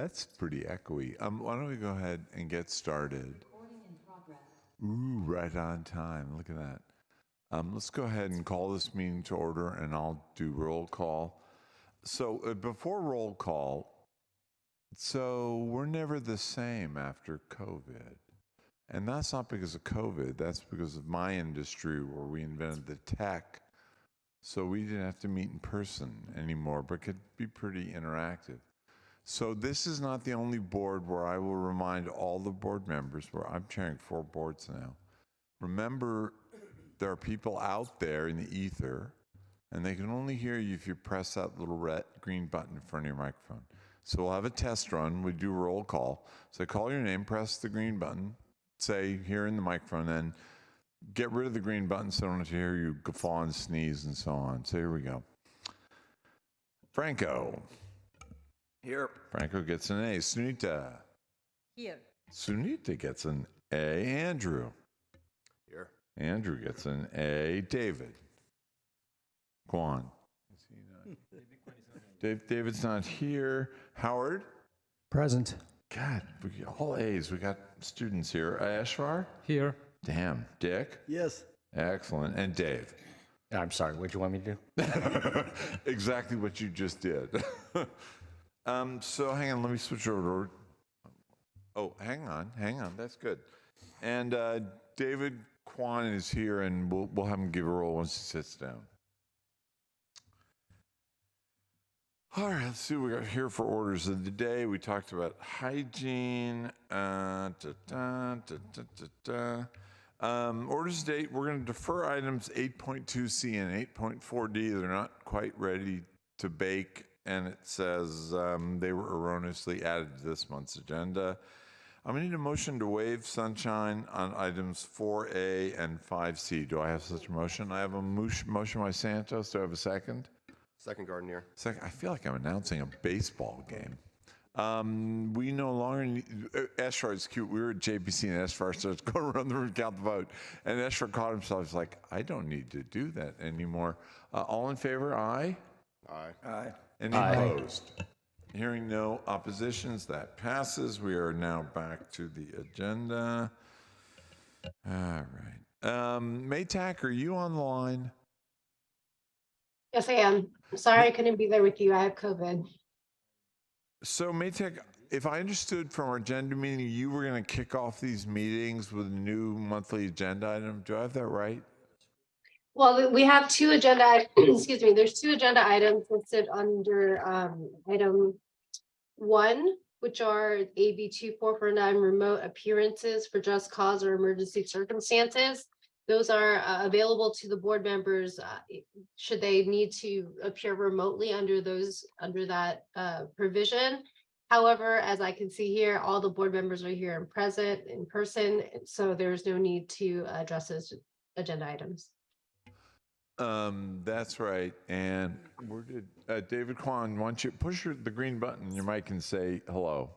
That's pretty echoey. Why don't we go ahead and get started? Recording in progress. Ooh, right on time. Look at that. Let's go ahead and call this meeting to order, and I'll do roll call. So before roll call, so we're never the same after COVID. And that's not because of COVID. That's because of my industry where we invented the tech. So we didn't have to meet in person anymore, but could be pretty interactive. So this is not the only board where I will remind all the board members, where I'm chairing 4 boards now. Remember, there are people out there in the ether, and they can only hear you if you press that little red, green button in front of your microphone. So we'll have a test run. We do roll call. So call your name, press the green button, say here in the microphone, and get rid of the green button so I don't have to hear you guffaw and sneeze and so on. So here we go. Franco. Here. Franco gets an A. Sunita. Here. Sunita gets an A. Andrew. Here. Andrew gets an A. David. Kwan. Is he not? David's not here. Howard. Present. God, all A's. We got students here. Ashvar. Here. Damn. Dick. Yes. Excellent. And Dave. I'm sorry, what do you want me to do? Exactly what you just did. So hang on, let me switch over. Oh, hang on. That's good. And David Kwan is here, and we'll have him give a roll once he sits down. All right, let's see what we got here for orders of the day. We talked about hygiene. Orders date, we're going to defer items 8.2C and 8.4D. They're not quite ready to bake, and it says they were erroneously added to this month's agenda. I'm going to need a motion to waive sunshine on items 4A and 5C. Do I have such a motion? I have a motion by Santos. Do I have a second? Second, Gardner. Second. I feel like I'm announcing a baseball game. We no longer need, Ashfar is cute. We were at JPC and Ashfar starts going around the room and count the vote. And Ashfar caught himself. He's like, I don't need to do that anymore. All in favor? Aye? Aye. Aye. Any Aye. opposed? Hearing no oppositions, that passes. We are now back to the agenda. All right. Maytak, are you on the line? Yes, I am. Sorry I couldn't be there with you. I have COVID. So Maytek, if I understood from our agenda meeting, you were going to kick off these meetings with a new monthly agenda item. Do I have that right? Well, we have 2 agenda, excuse me, there's 2 agenda items listed under item 1, which are AB 2449 remote appearances for just cause or emergency circumstances. Those are available to the board members should they need to appear remotely under that provision. However, as I can see here, all the board members are here and present in person, so there's no need to address those agenda items. That's right. And where did David Kwan, why don't you push the green button on your mic and say hello?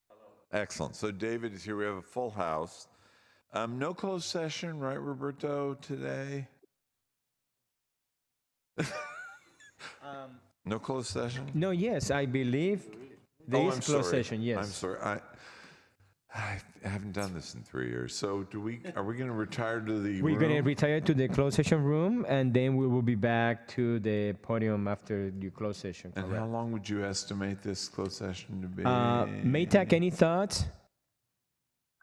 Hello. Excellent. So David is here. We have a full house. No closed session, right, Roberto, today? No closed session? No, yes, I believe there is closed session, yes. I'm sorry. I haven't done this in 3 years. So are we going to retire to the We're going to room? retire to the closed session room, and then we will be back to the podium after the closed session. And how long would you estimate this closed session to be? Maytak, any thoughts?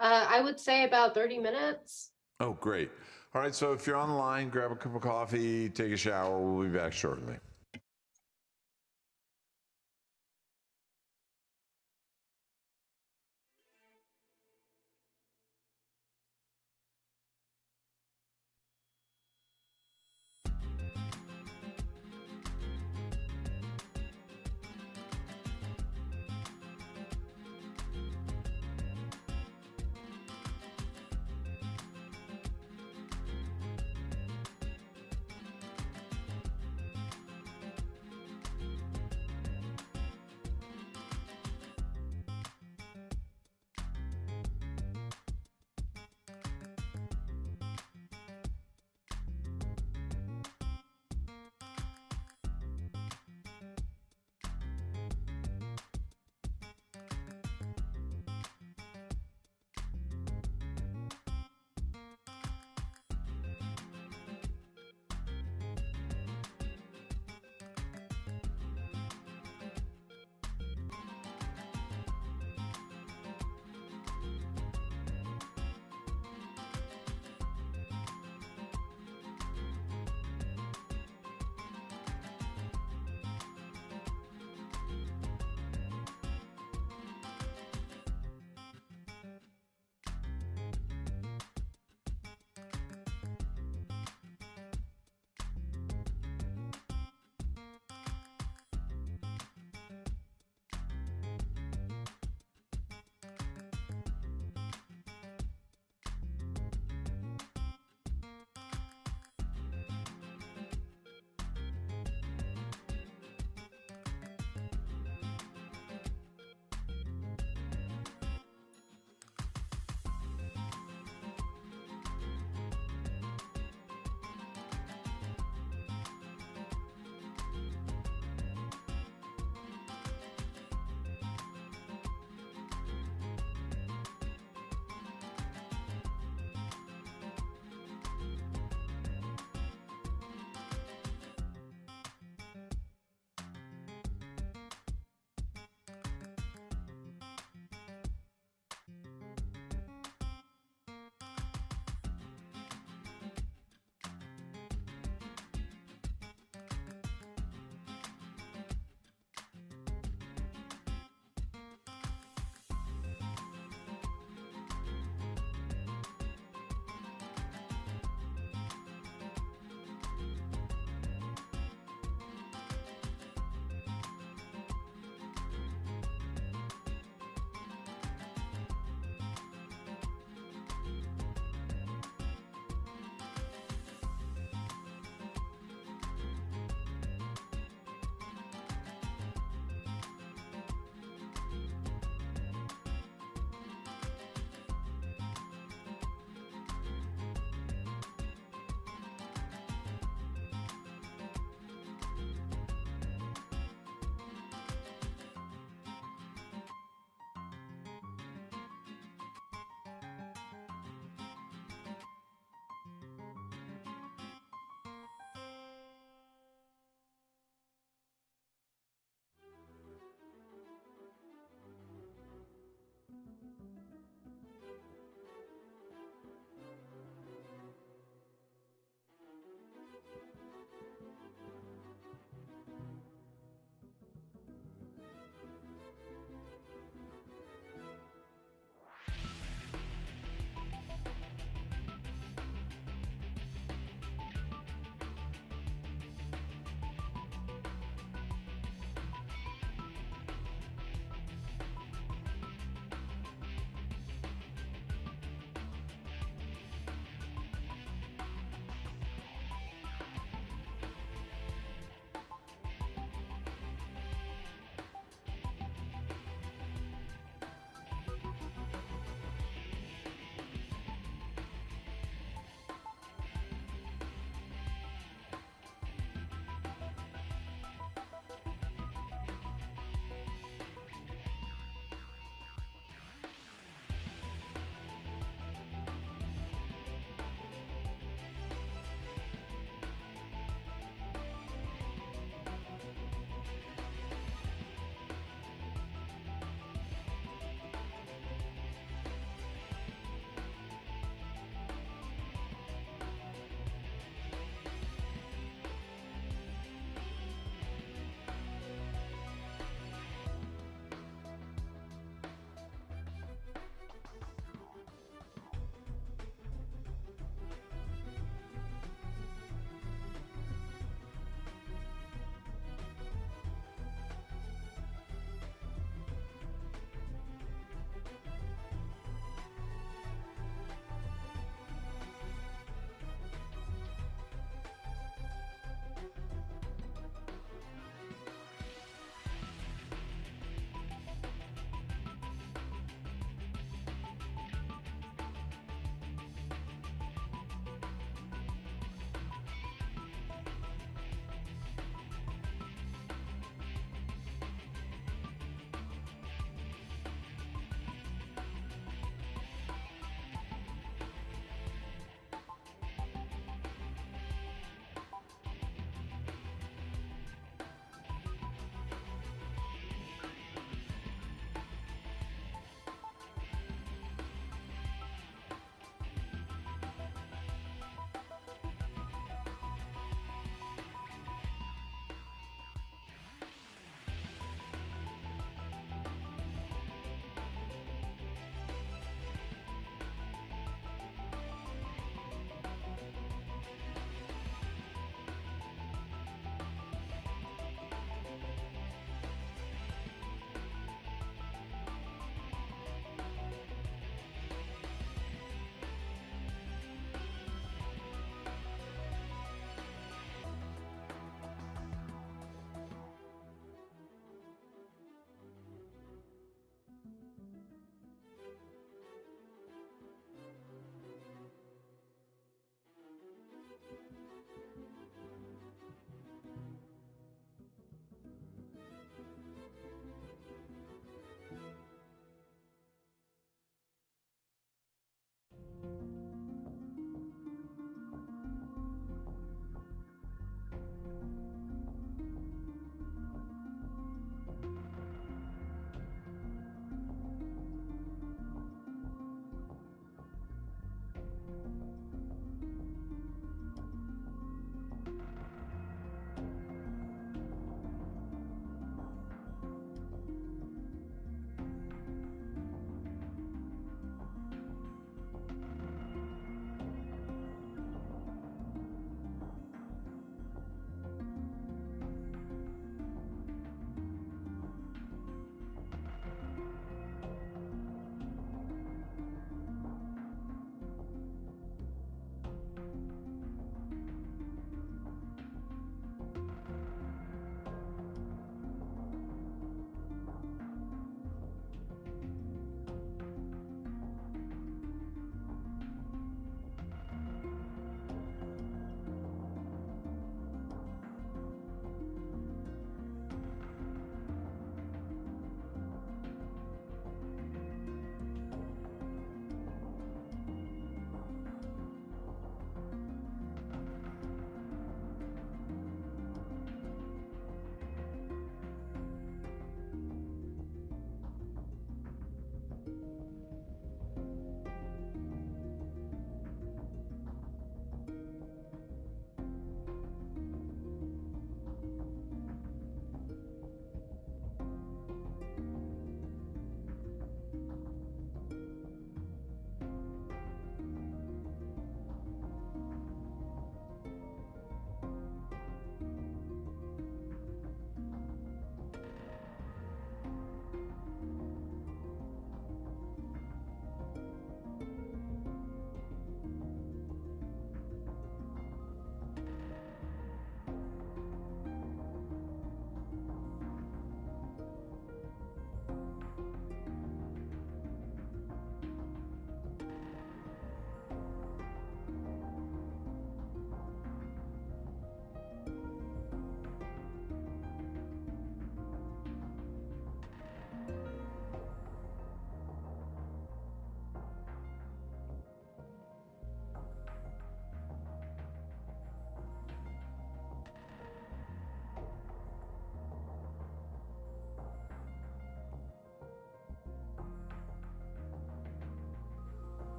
I would say about 30 minutes. Oh, great. All right, so if you're on the line, grab a cup of coffee, take a shower. We'll be back shortly.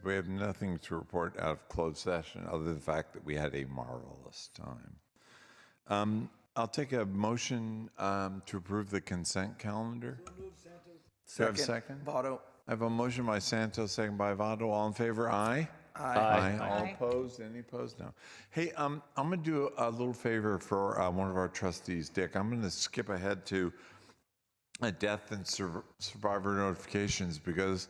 We have nothing to report out of closed session other than the fact that we had a marvelous time. I'll take a motion to approve the consent calendar. Do I have a second? Votto. I have a motion by Santos, second by Votto. All in favor, aye? Aye. All opposed? Any opposed? No. Hey, I'm going to do a little favor for one of our trustees, Dick. I'm going to skip ahead to death and survivor notifications because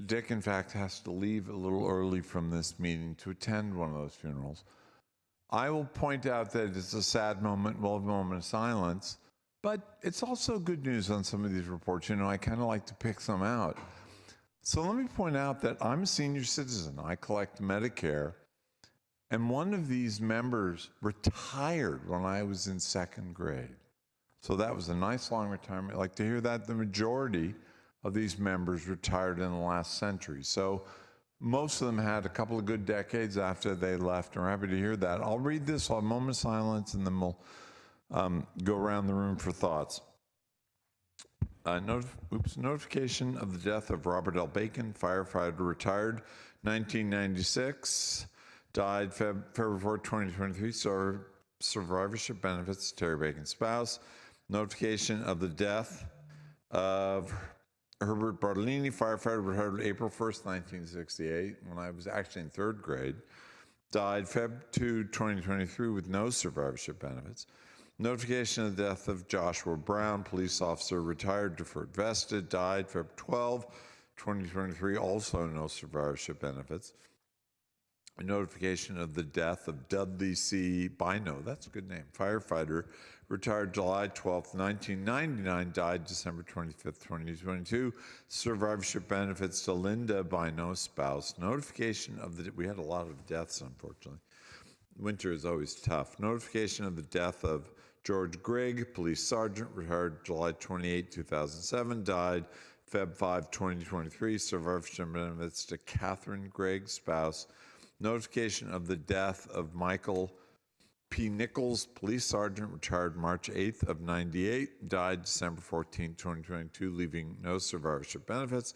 Dick, in fact, has to leave a little early from this meeting to attend one of those funerals. I will point out that it's a sad moment, we'll have a moment of silence, but it's also good news on some of these reports. You know, I kind of like to pick some out. So let me point out that I'm a senior citizen. I collect Medicare, and one of these members retired when I was in second grade. So that was a nice long retirement. I like to hear that. The majority of these members retired in the last century. So most of them had a couple of good decades after they left, and we're happy to hear that. I'll read this, I'll have a moment of silence, and then we'll go around the room for thoughts. Notification of the death of Robert L. Bacon, firefighter, retired 1996, died February 4, 2023, survivorship benefits, Terry Bacon's spouse. Notification of the death of Herbert Bartolini, firefighter, retired April 1st, 1968, when I was actually in third grade. Died Feb 2, 2023, with no survivorship benefits. Notification of the death of Joshua Brown, police officer, retired, deferred vested, died Feb 12, 2023, also no survivorship benefits. A notification of the death of Dudley C. Bino, that's a good name, firefighter, retired July 12, 1999, died December 25, 2022. Survivorship benefits to Linda Bino, spouse. Notification of the, we had a lot of deaths, unfortunately. Winter is always tough. Notification of the death of George Grigg, police sergeant, retired July 28, 2007, died Feb 5, 2023. Survivorship benefits to Catherine Grigg, spouse. Notification of the death of Michael P. Nichols, police sergeant, retired March 8th of 98, died December 14, 2022, leaving no survivorship benefits.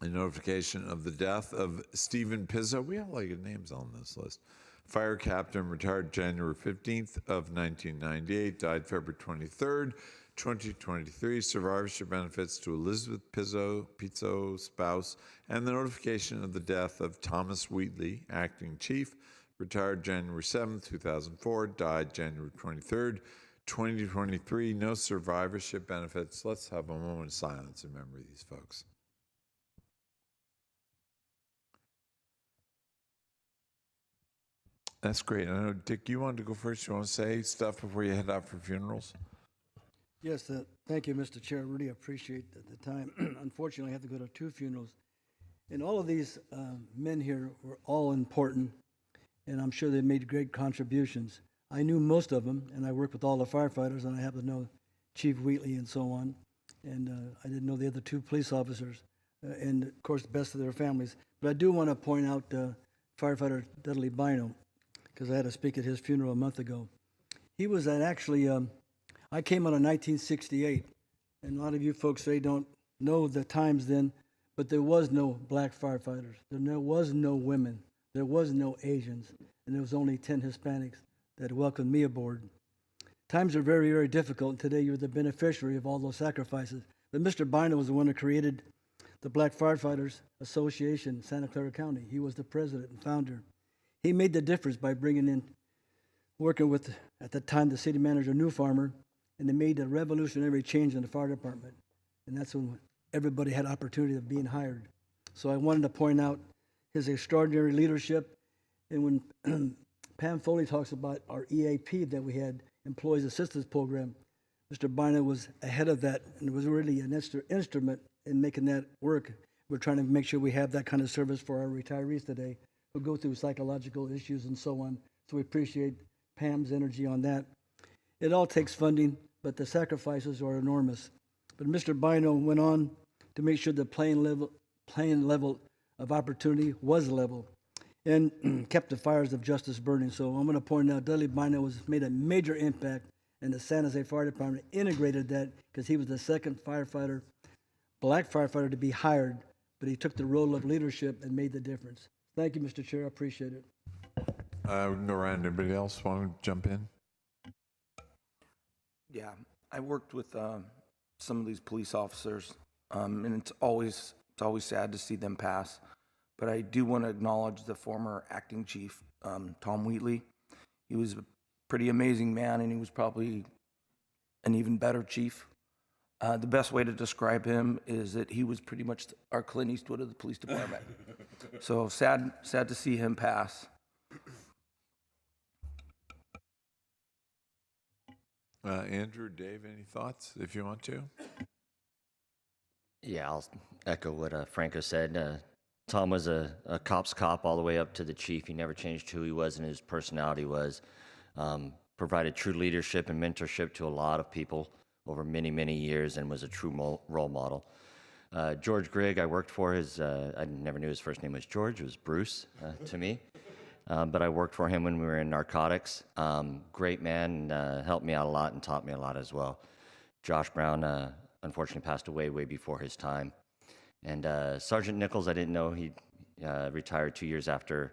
A notification of the death of Stephen Pizzo. We have like names on this list. Fire captain, retired January 15th of 1998, died February 23rd, 2023. Survivorship benefits to Elizabeth Pizzo, spouse, and the notification of the death of Thomas Wheatley, acting chief, retired January 7th, 2004, died January 23rd, 2023. No survivorship benefits. Let's have a moment of silence in memory of these folks. That's great. I know, Dick, you wanted to go first. You want to say stuff before you head out for funerals? Yes, thank you, Mr. Chair. Really appreciate the time. Unfortunately, I have to go to 2 funerals. And all of these men here were all important, and I'm sure they made great contributions. I knew most of them, and I worked with all the firefighters, and I happen to know Chief Wheatley and so on. And I didn't know the other 2 police officers, and of course, the best of their families. But I do want to point out firefighter Dudley Bino, because I had to speak at his funeral a month ago. He was actually, I came out in 1968, and a lot of you folks, they don't know the times then, but there was no black firefighters. There was no women. There was no Asians, and there was only 10 Hispanics that welcomed me aboard. Times are very, very difficult, and today you're the beneficiary of all those sacrifices. But Mr. Bino was the one who created the Black Firefighters Association in Santa Clara County. He was the president and founder. He made the difference by bringing in, working with, at the time, the city manager, New Farmer, and they made a revolutionary change in the fire department. And that's when everybody had opportunity of being hired. So I wanted to point out his extraordinary leadership. And when Pam Foley talks about our EAP that we had, Employees Assistance Program, Mr. Bino was ahead of that and was really an instrument in making that work. We're trying to make sure we have that kind of service for our retirees today who go through psychological issues and so on. So we appreciate Pam's energy on that. It all takes funding, but the sacrifices are enormous. But Mr. Bino went on to make sure the playing level of opportunity was level and kept the fires of justice burning. So I'm going to point out Dudley Bino made a major impact, and the San Jose Fire Department integrated that because he was the second firefighter, black firefighter, to be hired but he took the role of leadership and made the difference. Thank you, Mr. Chair. I appreciate it. We can go around. Anybody else want to jump in? Yeah, I worked with some of these police officers, and it's always sad to see them pass. But I do want to acknowledge the former acting chief, Tom Wheatley. He was a pretty amazing man, and he was probably an even better chief. The best way to describe him is that he was pretty much our Clint Eastwood of the police department. So sad to see him pass. Andrew, Dave, any thoughts if you want to? Yeah, I'll echo what Franco said. Tom was a cop's cop all the way up to the chief. He never changed who he was and his personality was. Provided true leadership and mentorship to a lot of people over many, many years and was a true role model. George Grigg, I worked for I never knew his first name was George, it was Bruce to me. But I worked for him when we were in narcotics. Great man, and helped me out a lot and taught me a lot as well. Josh Brown, unfortunately passed away way before his time. And Sergeant Nichols, I didn't know he retired 2 years after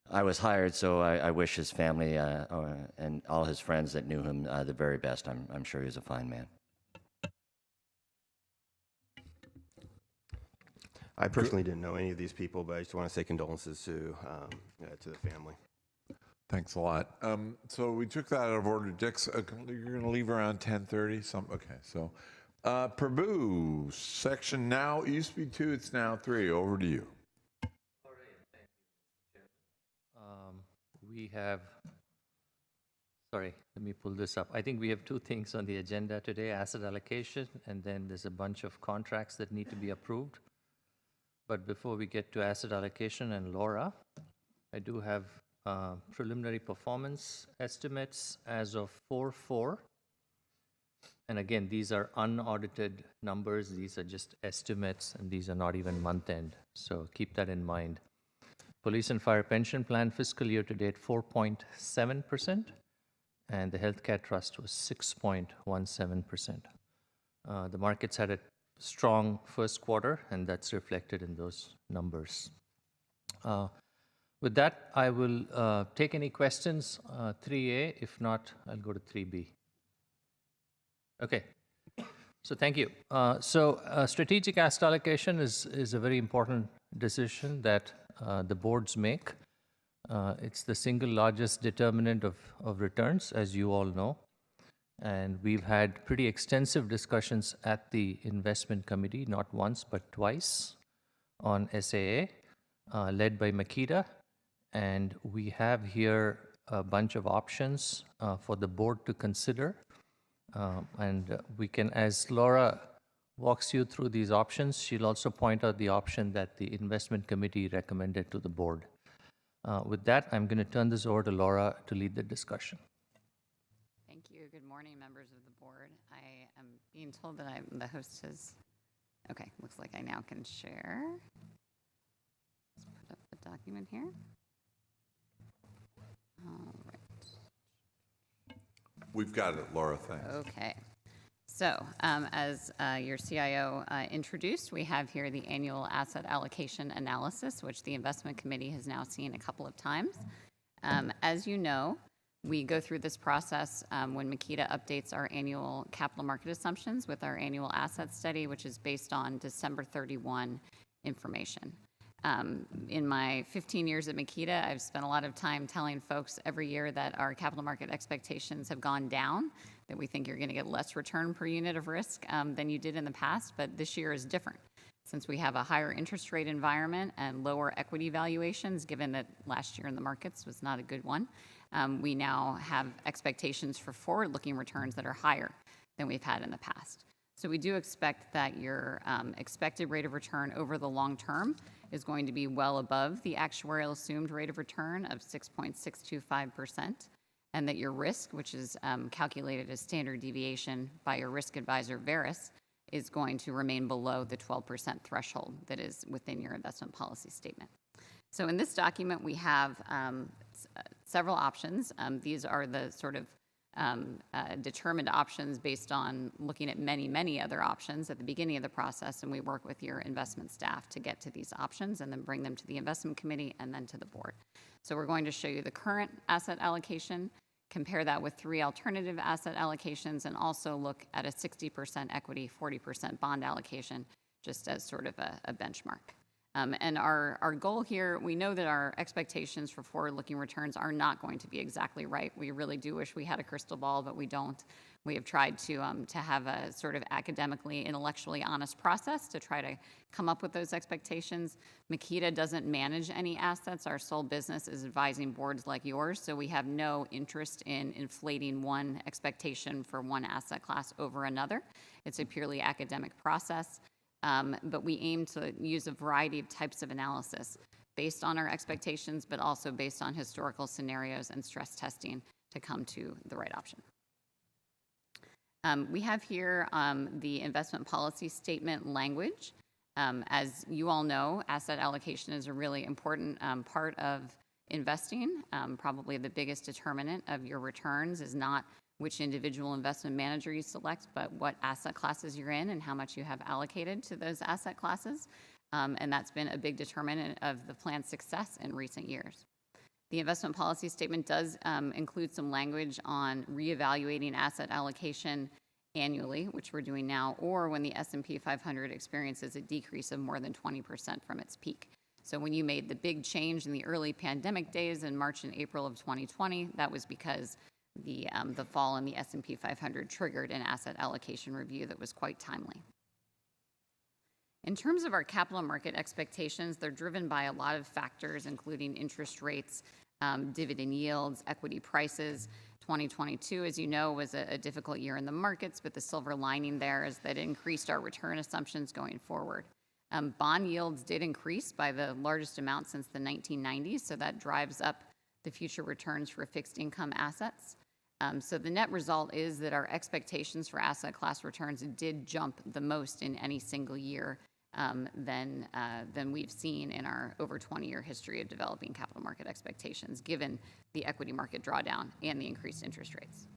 I was hired, so I wish his family and all his friends that knew him the very best. I'm sure he was a fine man. I personally didn't know any of these people, but I just want to say condolences to the family. Thanks a lot. So we took that out of order. Dix, you're going to leave around 10:30? Okay, so Prabhu, section now, it used to be 2, it's now 3. Over to you. We have, sorry, let me pull this up. I think we have 2 things on the agenda today, asset allocation, and then there's a bunch of contracts that need to be approved. But before we get to asset allocation and Laura, I do have preliminary performance estimates as of 4/4. And again, these are unaudited numbers. These are just estimates, and these are not even month end. So keep that in mind. Police and Fire Pension Plan fiscal year to date 4.7%, and the Healthcare Trust was 6.17%. The markets had a strong first quarter, and that's reflected in those numbers. With that, I will take any questions, 3A. If not, I'll go to 3B. Okay. So thank you. Strategic asset allocation is a very important decision that the boards make. It's the single largest determinant of returns, as you all know. And we've had pretty extensive discussions at the investment committee, not once, but twice, on SAA, led by Makita. And we have here a bunch of options for the board to consider. And we can, as Laura walks you through these options, she'll also point out the option that the investment committee recommended to the board. With that, I'm going to turn this over to Laura to lead the discussion. Thank you. Good morning, members of the board. I am being told that the host has, okay, looks like I now can share. Let's put up the document here. All right. We've got it, Laura, thanks. Okay. So as your CIO introduced, we have here the annual asset allocation analysis, which the investment committee has now seen a couple of times. As you know, we go through this process when Makita updates our annual capital market assumptions with our annual asset study, which is based on December 31 information. In my 15 years at Makita, I've spent a lot of time telling folks every year that our capital market expectations have gone down, that we think you're going to get less return per unit of risk than you did in the past, but this year is different. Since we have a higher interest rate environment and lower equity valuations, given that last year in the markets was not a good one, we now have expectations for forward-looking returns that are higher than we've had in the past. So we do expect that your expected rate of return over the long term is going to be well above the actuarial assumed rate of return of 6.625%, and that your risk, which is calculated as standard deviation by your risk advisor, Veris, is going to remain below the 12% threshold that is within your investment policy statement. So in this document, we have several options. These are the sort of determined options based on looking at many, many other options at the beginning of the process, and we work with your investment staff to get to these options and then bring them to the investment committee and then to the board. So we're going to show you the current asset allocation, compare that with 3 alternative asset allocations, and also look at a 60% equity, 40% bond allocation, just as sort of a benchmark. And our goal here, we know that our expectations for forward-looking returns are not going to be exactly right. We really do wish we had a crystal ball, but we don't. We have tried to have a sort of academically, intellectually honest process to try to come up with those expectations. Makita doesn't manage any assets. Our sole business is advising boards like yours, so we have no interest in inflating one expectation for one asset class over another. It's a purely academic process. But we aim to use a variety of types of analysis based on our expectations, but also based on historical scenarios and stress testing to come to the right option. We have here the investment policy statement language. As you all know, asset allocation is a really important part of investing. Probably the biggest determinant of your returns is not which individual investment manager you select, but what asset classes you're in and how much you have allocated to those asset classes. And that's been a big determinant of the plan's success in recent years. The investment policy statement does include some language on reevaluating asset allocation annually, which we're doing now, or when the S&P 500 experiences a decrease of more than 20% from its peak. So when you made the big change in the early pandemic days in March and April of 2020, that was because the fall in the S&P 500 triggered an asset allocation review that was quite timely. In terms of our capital market expectations, they're driven by a lot of factors, including interest rates, dividend yields, equity prices. 2022, as you know, was a difficult year in the markets, but the silver lining there is that it increased our return assumptions going forward. Bond yields did increase by the largest amount since the 1990s, so that drives up the future returns for fixed income assets. So the net result is that our expectations for asset class returns did jump the most in any single year than we've seen in our over 20-year history of developing capital market expectations, given the equity market drawdown and the increased interest rates.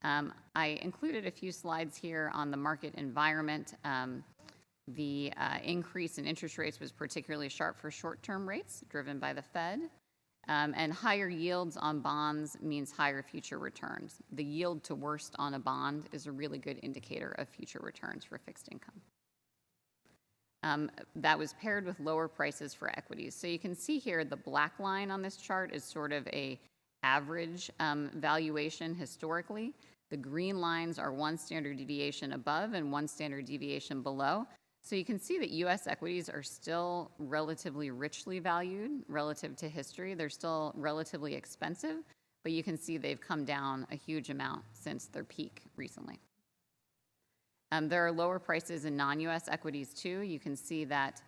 I included a few slides here on the market environment. The increase in interest rates was particularly sharp for short-term rates, driven by the Fed. And higher yields on bonds means higher future returns. The yield to worst on a bond is a really good indicator of future returns for fixed income. That was paired with lower prices for equities. So you can see here the black line on this chart is sort of a average valuation historically. The green lines are one standard deviation above and one standard deviation below. So you can see that U.S. equities are still relatively richly valued relative to history. They're still relatively expensive, but you can see they've come down a huge amount since their peak recently. There are lower prices in non-U.S. equities too. You can see that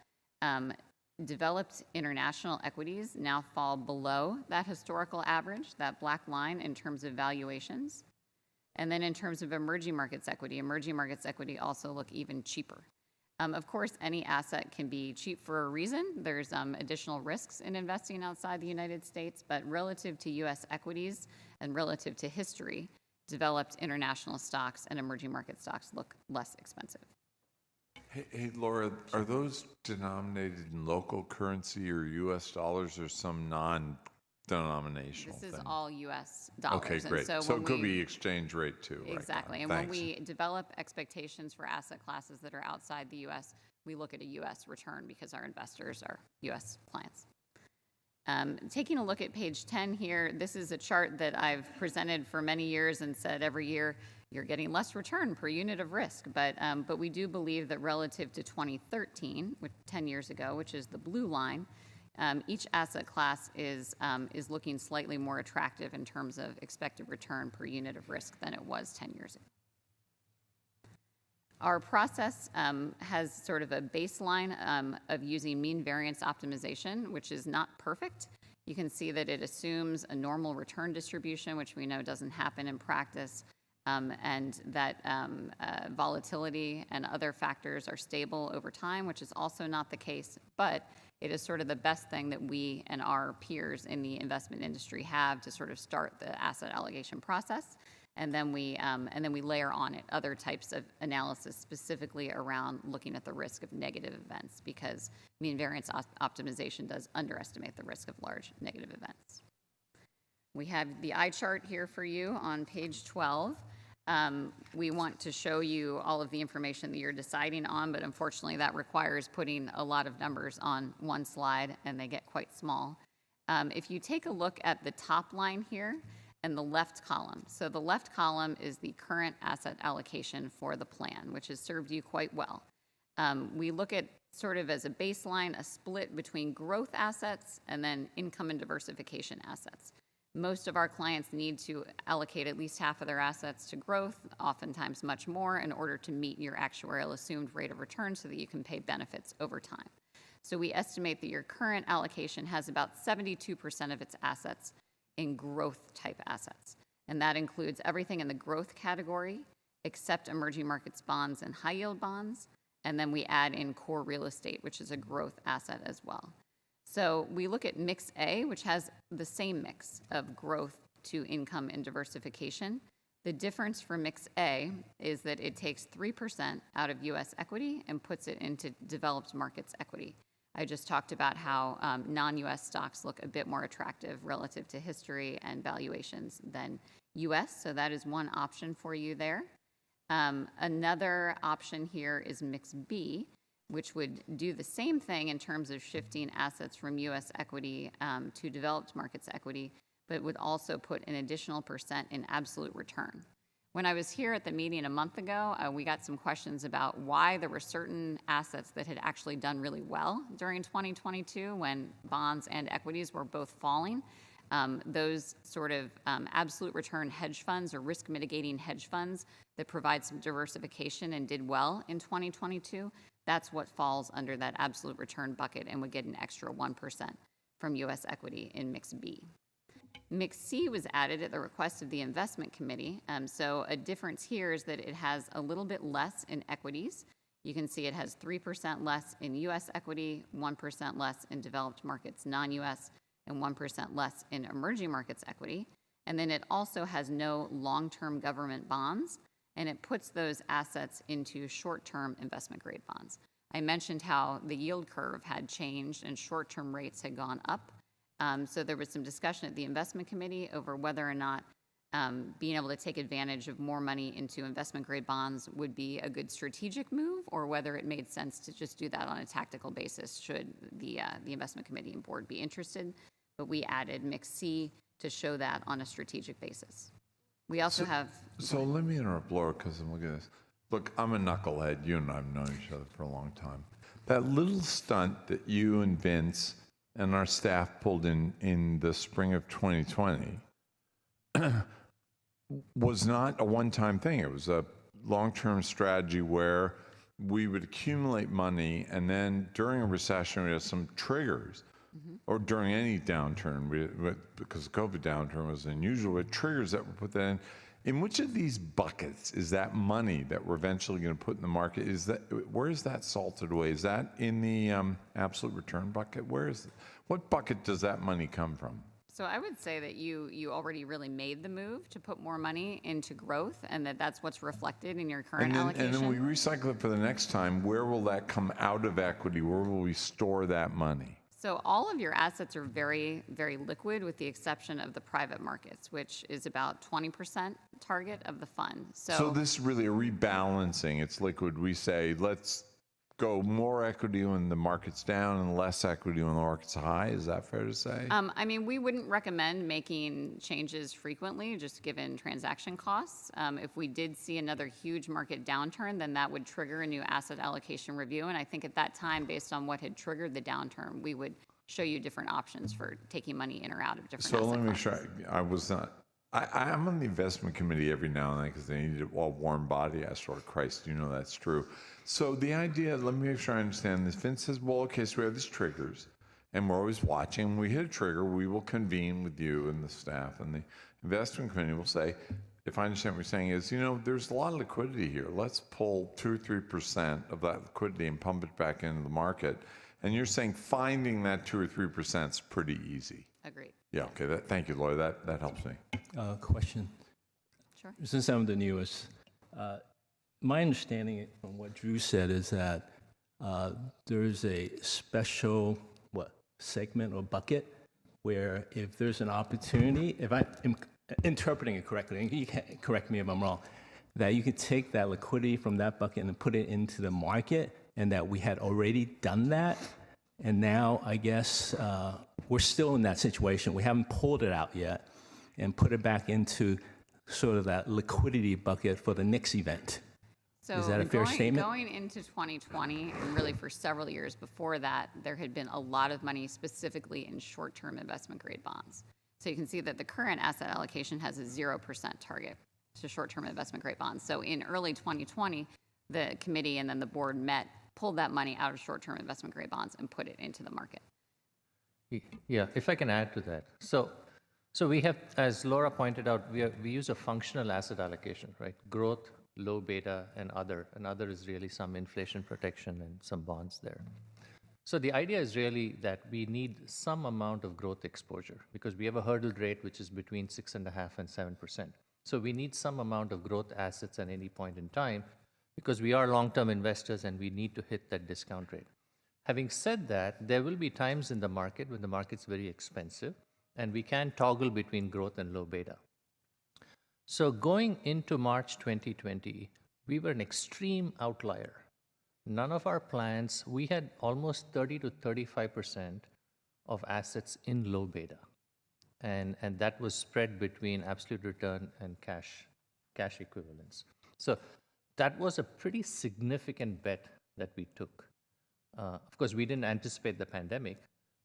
developed international equities now fall below that historical average, that black line, in terms of valuations. And then in terms of emerging markets equity also look even cheaper. Of course, any asset can be cheap for a reason. There's additional risks in investing outside the United States, but relative to U.S. equities and relative to history, developed international stocks and emerging market stocks look less expensive. Hey, Laura, are those denominated in local currency or U.S. dollars or some non-denominational This is thing? all U.S. dollars. Okay, great. And so it could be exchange rate too. Exactly. Right? And Thanks. when we develop expectations for asset classes that are outside the U.S., we look at a U.S. return because our investors are U.S. clients. Taking a look at page 10 here, this is a chart that I've presented for many years and said every year you're getting less return per unit of risk. But we do believe that relative to 2013, 10 years ago, which is the blue line, each asset class is looking slightly more attractive in terms of expected return per unit of risk than it was 10 years ago. Our process has sort of a baseline of using mean variance optimization, which is not perfect. You can see that it assumes a normal return distribution, which we know doesn't happen in practice. and that volatility and other factors are stable over time, which is also not the case, but it is sort of the best thing that we and our peers in the investment industry have to sort of start the asset allocation process. And then we layer on it other types of analysis specifically around looking at the risk of negative events, because mean variance optimization does underestimate the risk of large negative events. We have the eye chart here for you on page 12. We want to show you all of the information that you're deciding on, but unfortunately that requires putting a lot of numbers on one slide, and they get quite small. If you take a look at the top line here and the left column, so the left column is the current asset allocation for the plan, which has served you quite well. We look at sort of as a baseline, a split between growth assets and then income and diversification assets. Most of our clients need to allocate at least half of their assets to growth, oftentimes much more, in order to meet your actuarial assumed rate of return so that you can pay benefits over time. So we estimate that your current allocation has about 72% of its assets in growth type assets. And that includes everything in the growth category except emerging markets bonds and high yield bonds. And then we add in core real estate, which is a growth asset as well. So we look at mix A, which has the same mix of growth to income and diversification. The difference for mix A is that it takes 3% out of US equity and puts it into developed markets equity. I just talked about how non-US stocks look a bit more attractive relative to history and valuations than US, so that is one option for you there. Another option here is mix B, which would do the same thing in terms of shifting assets from US equity to developed markets equity, but would also put an additional % in absolute return. When I was here at the meeting a month ago, we got some questions about why there were certain assets that had actually done really well during 2022 when bonds and equities were both falling. Those sort of absolute return hedge funds or risk mitigating hedge funds that provide some diversification and did well in 2022, that's what falls under that absolute return bucket and would get an extra 1% from US equity in mix B. Mix C was added at the request of the investment committee. So a difference here is that it has a little bit less in equities. You can see it has 3% less in US equity, 1% less in developed markets non-US, and 1% less in emerging markets equity. And then it also has no long-term government bonds, and it puts those assets into short-term investment grade bonds. I mentioned how the yield curve had changed and short-term rates had gone up. So there was some discussion at the investment committee over whether or not being able to take advantage of more money into investment grade bonds would be a good strategic move, or whether it made sense to just do that on a tactical basis should the investment committee and board be interested. But we added mix C to show that on a strategic basis. We also have... So let me interrupt Laura, because I'm looking at this. Look, I'm a knucklehead. You and I have known each other for a long time. That little stunt that you and Vince and our staff pulled in the spring of 2020 was not a one-time thing. It was a long-term strategy where we would accumulate money, and then during a recession, we had some triggers. Or during any downturn, because the COVID downturn was unusual, but triggers that were put that in. In which of these buckets is that money that we're eventually going to put in the market? Where is that salted away? Is that in the absolute return bucket? What bucket does that money come from? So I would say that you already really made the move to put more money into growth, and that's what's reflected in your current allocation. And then we recycle it for the next time. Where will that come out of equity? Where will we store that money? So all of your assets are very, very liquid, with the exception of the private markets, which is about 20% target of the fund. So this is really a rebalancing. It's liquid. We say, let's go more equity when the market's down and less equity when the market's high. Is that fair to say? I mean, we wouldn't recommend making changes frequently, just given transaction costs. If we did see another huge market downturn, then that would trigger a new asset allocation review. And I think at that time, based on what had triggered the downturn, we would show you different options for taking money in or out of different asset classes. So let me make sure I was not... I'm on the investment committee every now and then because they need a warm body. I sort of, Christ, you know that's true. So the idea, let me make sure I understand this. Vince says, well, okay, so we have these triggers, and we're always watching. When we hit a trigger, we will convene with you and the staff, and the investment committee will say, if I understand what you're saying, is, there's a lot of liquidity here. Let's pull 2 or 3% of that liquidity and pump it back into the market. And you're saying finding that 2 or 3% is pretty easy. Agreed. Yeah, okay. Thank you, Laura. That helps me. Question. Sure. Since I'm the newest, my understanding from what Drew said is that there's a special, segment or bucket where if there's an opportunity, if I'm interpreting it correctly, and you can correct me if I'm wrong, that you can take that liquidity from that bucket and put it into the market, and that we had already done that. And now, I guess, we're still in that situation. We haven't pulled it out yet and put it back into sort of that liquidity bucket for the next event. So Is that a fair statement? Going into 2020, and really for several years before that, there had been a lot of money specifically in short-term investment grade bonds. So you can see that the current asset allocation has a 0% target to short-term investment grade bonds. So in early 2020, the committee and then the board pulled that money out of short-term investment grade bonds and put it into the market. Yeah, if I can add to that. So we have, as Laura pointed out, we use a functional asset allocation, right? Growth, low beta, and other. And other is really some inflation protection and some bonds there. So the idea is really that we need some amount of growth exposure because we have a hurdle rate which is between 6.5% and 7%. So we need some amount of growth assets at any point in time because we are long-term investors and we need to hit that discount rate. Having said that, there will be times in the market when the market's very expensive and we can toggle between growth and low beta. So going into March 2020, we were an extreme outlier. None of our plans, we had almost 30 to 35% of assets in low beta. And that was spread between absolute return and cash equivalents. So that was a pretty significant bet that we took. Of course, we didn't anticipate the pandemic,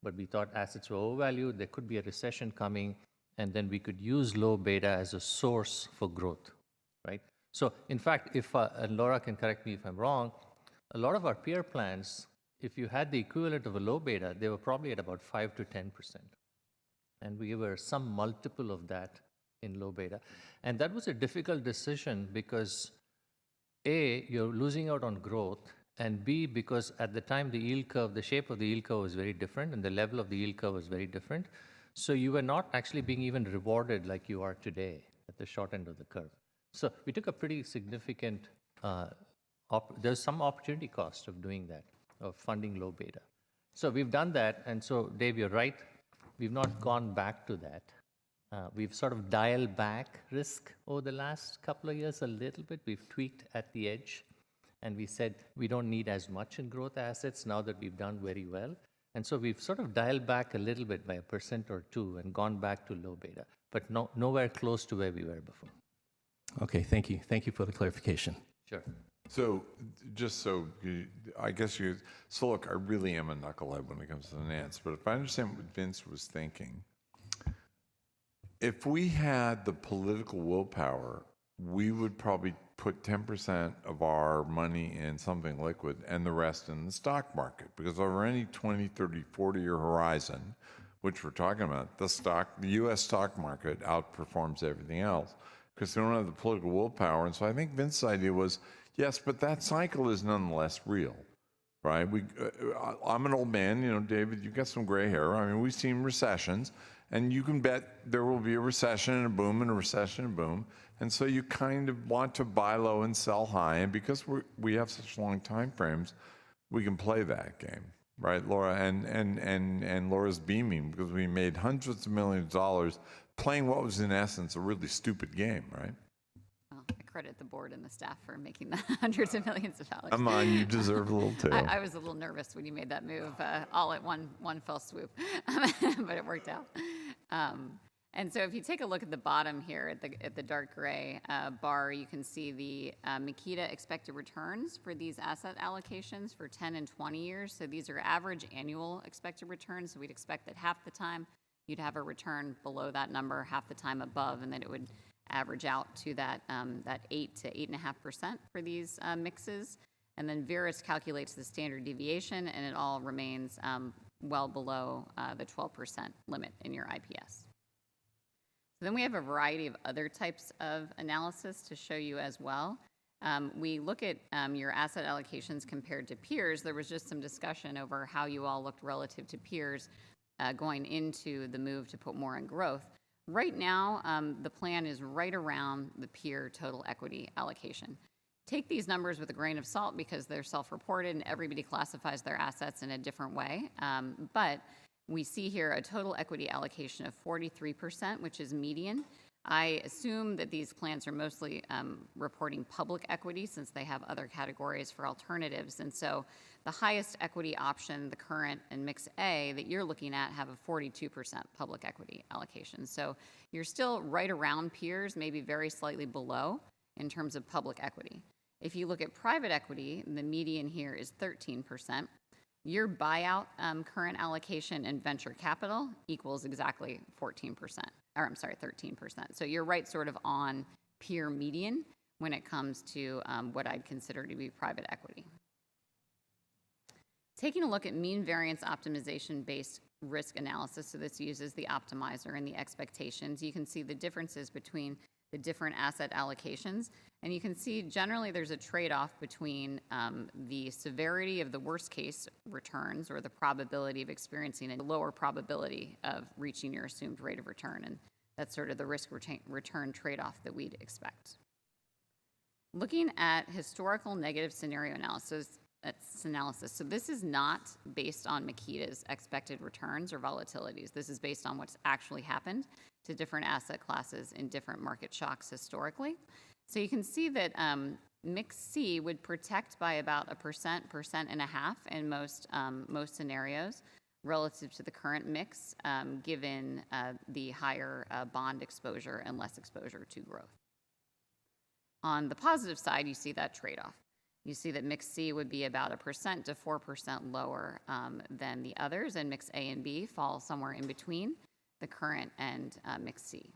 but we thought assets were overvalued, there could be a recession coming, and then we could use low beta as a source for growth, right? So in fact, and Laura can correct me if I'm wrong, a lot of our peer plans, if you had the equivalent of a low beta, they were probably at about 5 to 10%. And we were some multiple of that in low beta. And that was a difficult decision because A, you're losing out on growth, and B, because at the time the yield curve, the shape of the yield curve was very different and the level of the yield curve was very different. So you were not actually being even rewarded like you are today at the short end of the curve. So we took a pretty significant, there's some opportunity cost of doing that, of funding low beta. So we've done that, and so Dave, you're right, we've not gone back to that. We've sort of dialed back risk over the last couple of years a little bit. We've tweaked at the edge, and we said we don't need as much in growth assets now that we've done very well. And so we've sort of dialed back a little bit by 1% or 2% and gone back to low beta, but nowhere close to where we were before. Okay, thank you. Thank you for the clarification. Sure. So just so so look, I really am a knucklehead when it comes to finance, but if I understand what Vince was thinking, if we had the political willpower, we would probably put 10% of our money in something liquid and the rest in the stock market, because over any 20, 30, 40-year horizon, which we're talking about, the U.S. stock market outperforms everything else because they don't have the political willpower. And so I think Vince's idea was, yes, but that cycle is nonetheless real, right? I'm an old man, David, you've got some gray hair. I mean, we've seen recessions, and you can bet there will be a recession and a boom and a recession and a boom. And so you kind of want to buy low and sell high. And because we have such long time frames, we can play that game, right, Laura? And Laura's beaming because we made hundreds of millions of dollars playing what was in essence a really stupid game, right? Well, I credit the board and the staff for making the hundreds of millions of dollars. Come on, you deserve a little too. I was a little nervous when you made that move all at one fell swoop, but it worked out. And so if you take a look at the bottom here at the dark gray bar, you can see the Makita expected returns for these asset allocations for 10 and 20 years. So these are average annual expected returns. So we'd expect that half the time you'd have a return below that number, half the time above, and then it would average out to that 8 to 8.5% for these mixes. And then Verus calculates the standard deviation, and it all remains well below the 12% limit in your IPS. Then we have a variety of other types of analysis to show you as well. We look at your asset allocations compared to peers. There was just some discussion over how you all looked relative to peers going into the move to put more in growth. Right now, the plan is right around the peer total equity allocation. Take these numbers with a grain of salt because they're self-reported and everybody classifies their assets in a different way. But we see here a total equity allocation of 43%, which is median. I assume that these plans are mostly reporting public equity since they have other categories for alternatives. And so the highest equity option, the current and mix A that you're looking at have a 42% public equity allocation. So you're still right around peers, maybe very slightly below in terms of public equity. If you look at private equity, the median here is 13%. Your buyout current allocation and venture capital equals exactly 13%. So you're right sort of on peer median when it comes to what I'd consider to be private equity. Taking a look at mean variance optimization based risk analysis, so this uses the optimizer and the expectations, you can see the differences between the different asset allocations. And you can see generally there's a trade-off between the severity of the worst case returns or the probability of experiencing a lower probability of reaching your assumed rate of return. And that's sort of the risk return trade-off that we'd expect. Looking at historical negative scenario analysis, so this is not based on Makita's expected returns or volatilities. This is based on what's actually happened to different asset classes in different market shocks historically. So you can see that mix C would protect by about 1.5% in most scenarios relative to the current mix, given the higher bond exposure and less exposure to growth. On the positive side, you see that trade-off. You see that mix C would be about 1% to 4% lower than the others, and mix A and B fall somewhere in between the current and mix C.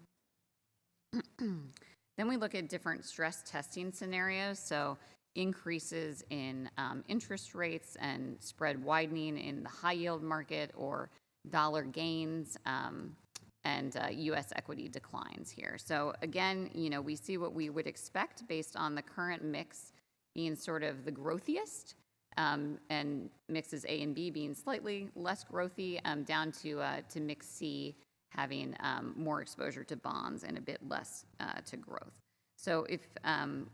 Then we look at different stress testing scenarios, so increases in interest rates and spread widening in the high yield market or dollar gains and U.S. equity declines here. So again, we see what we would expect based on the current mix being sort of the growthiest, and mixes A and B being slightly less growthy, down to mix C having more exposure to bonds and a bit less to growth. So if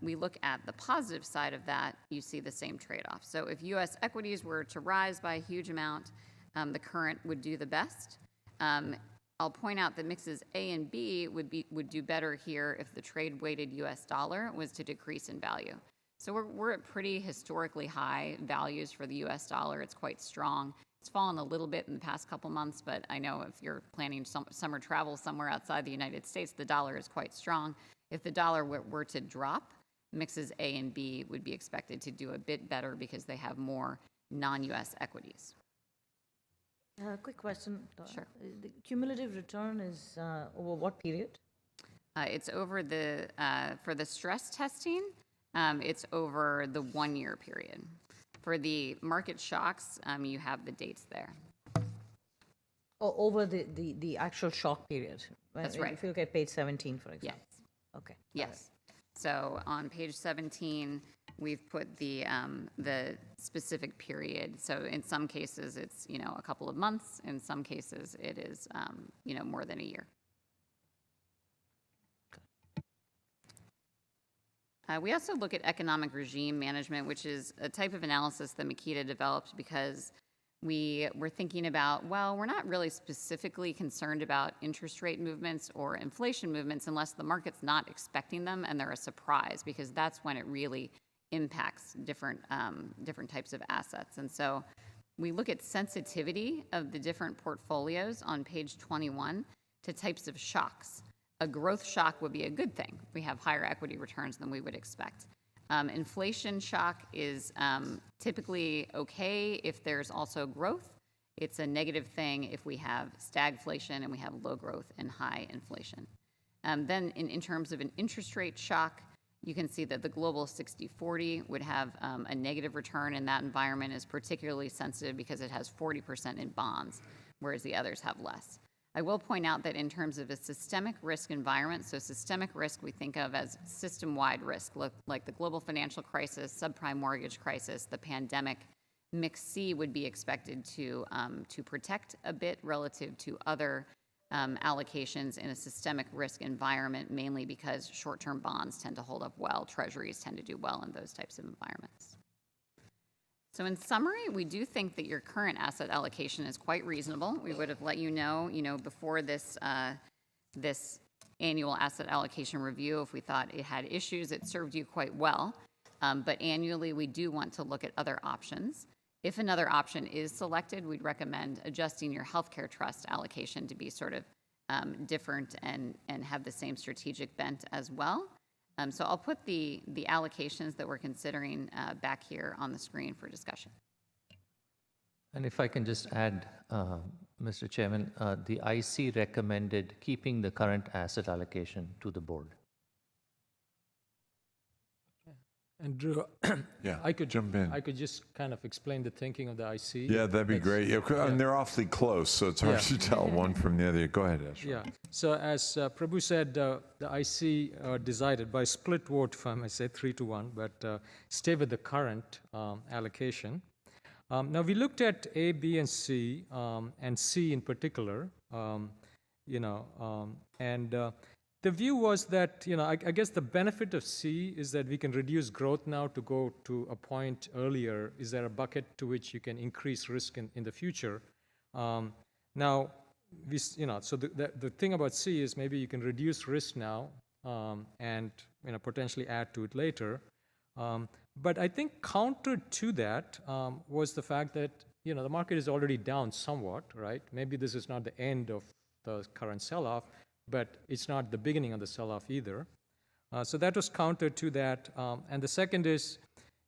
we look at the positive side of that, you see the same trade-off. So if U.S. equities were to rise by a huge amount, the current would do the best. I'll point out that mixes A and B would do better here if the trade-weighted U.S. dollar was to decrease in value. So we're at pretty historically high values for the U.S. dollar. It's quite strong. It's fallen a little bit in the past couple months, but I know if you're planning summer travel somewhere outside the United States, the dollar is quite strong. If the dollar were to drop, mixes A and B would be expected to do a bit better because they have more non-U.S. equities. Quick question. Sure. The cumulative return is over what period? It's over for the stress testing, it's over the 1 year period. For the market shocks, you have the dates there. Oh, over the actual shock period. That's right. If you look at page 17, for example. Yes. Okay. Yes. So on page 17, we've put the specific period. So in some cases, it's a couple of months. In some cases, it is more than a year. We also look at economic regime management, which is a type of analysis that Makita developed because we were thinking about, well, we're not really specifically concerned about interest rate movements or inflation movements unless the market's not expecting them and they're a surprise, because that's when it really impacts different types of assets. And so we look at sensitivity of the different portfolios on page 21 to types of shocks. A growth shock would be a good thing. We have higher equity returns than we would expect. Inflation shock is typically okay if there's also growth. It's a negative thing if we have stagflation and we have low growth and high inflation. Then in terms of an interest rate shock, you can see that the global 60-40 would have a negative return, and that environment is particularly sensitive because it has 40% in bonds, whereas the others have less. I will point out that in terms of a systemic risk environment, so systemic risk we think of as system-wide risk, like the global financial crisis, subprime mortgage crisis, the pandemic, mix C would be expected to protect a bit relative to other allocations in a systemic risk environment, mainly because short-term bonds tend to hold up well, treasuries tend to do well in those types of environments. So in summary, we do think that your current asset allocation is quite reasonable. We would have let you know, before this this annual asset allocation review, if we thought it had issues, it served you quite well. But annually, we do want to look at other options. If another option is selected, we'd recommend adjusting your healthcare trust allocation to be sort of different and have the same strategic bent as well. So I'll put the allocations that we're considering back here on the screen for discussion. And if I can just add, Mr. Chairman, the IC recommended keeping the current asset allocation to the board. And Drew, Yeah, I could jump in. I could just kind of explain the thinking of the IC. Yeah, that'd be It's- great. Yeah, and they're awfully close, so it's hard to tell one from the other. Go ahead, Ashwin. Yeah. So as Prabhu said, the IC decided by split vote, if I may say, 3-1, but stay with the current allocation. Now we looked at A, B, and C in particular, and the view was that, I guess the benefit of C is that we can reduce growth now to go to a point earlier. Is there a bucket to which you can increase risk in the future? Now, so the thing about C is maybe you can reduce risk now and potentially add to it later. But I think counter to that was the fact that the market is already down somewhat, right? Maybe this is not the end of the current sell-off, but it's not the beginning of the sell-off either. So that was counter to that. And the second is,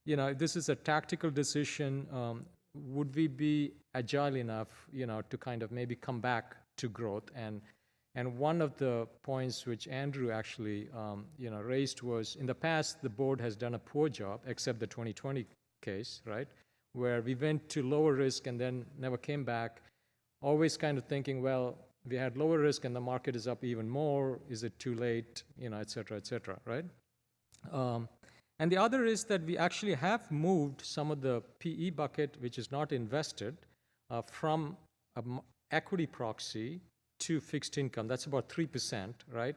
if this is a tactical decision, would we be agile enough, to kind of maybe come back to growth? And one of the points which Andrew actually, raised was, in the past, the board has done a poor job, except the 2020 case, right? Where we went to lower risk and then never came back, always kind of thinking, well, we had lower risk and the market is up even more. Is it too late? Et cetera, right? And the other is that we actually have moved some of the PE bucket, which is not invested, from equity proxy to fixed income. That's about 3%, right?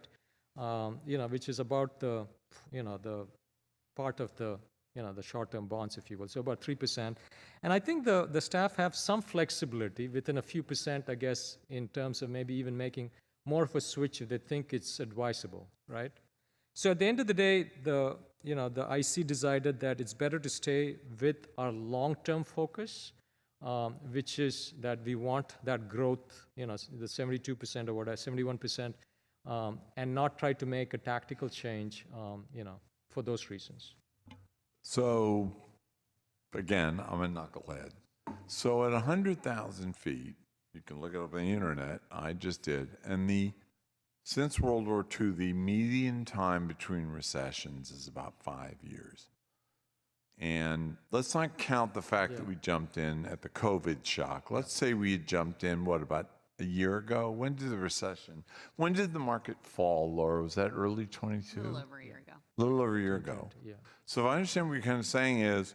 Which is about the part of the the short-term bonds, if you will, so about 3%. And I think the staff have some flexibility within a few percent, I guess, in terms of maybe even making more of a switch if they think it's advisable, right? So at the end of the day, the IC decided that it's better to stay with our long-term focus, which is that we want that growth, the 72% or whatever, 71%, and not try to make a tactical change, for those reasons. So, again, I'm a knucklehead. So at 100,000 feet, you can look it up on the internet, I just did, and since World War II, the median time between recessions is about 5 years. And let's not count the fact that we jumped in at the COVID shock. Let's say we had jumped in, about a year ago? When did the market fall, Laura? Was that early 22? A little over a year ago. A little over a year ago. Yeah. So if I understand what you're kind of saying is,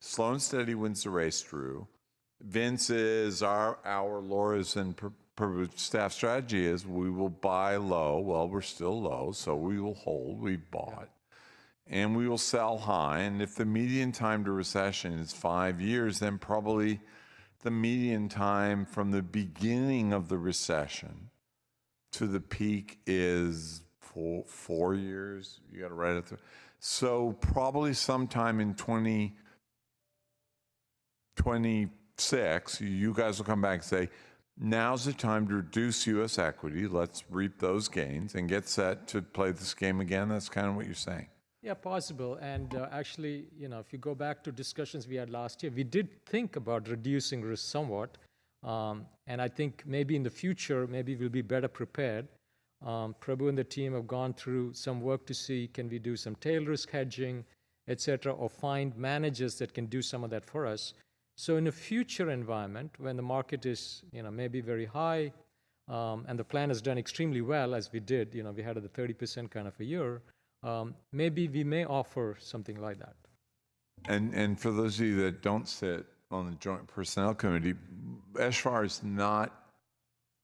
slow and steady wins the race, Drew. Vince is our Laura's and staff strategy is we will buy low. Well, we're still low, so we will hold. We've bought. And we will sell high. And if the median time to recession is 5 years, then probably the median time from the beginning of the recession to the peak is 4 years. You got to write it through. So probably sometime in 2026, you guys will come back and say, now's the time to reduce U.S. equity. Let's reap those gains and get set to play this game again. That's kind of what you're saying. Yeah, possible. And actually, if you go back to discussions we had last year, we did think about reducing risk somewhat. And I think maybe in the future, maybe we'll be better prepared. Prabhu and the team have gone through some work to see, can we do some tail risk hedging, et cetera, or find managers that can do some of that for us. So in a future environment, when the market is, maybe very high, and the plan has done extremely well as we did, we had the 30% kind of a year, maybe we may offer something like that. And for those of you that don't sit on the Joint Personnel Committee, Eshvar is not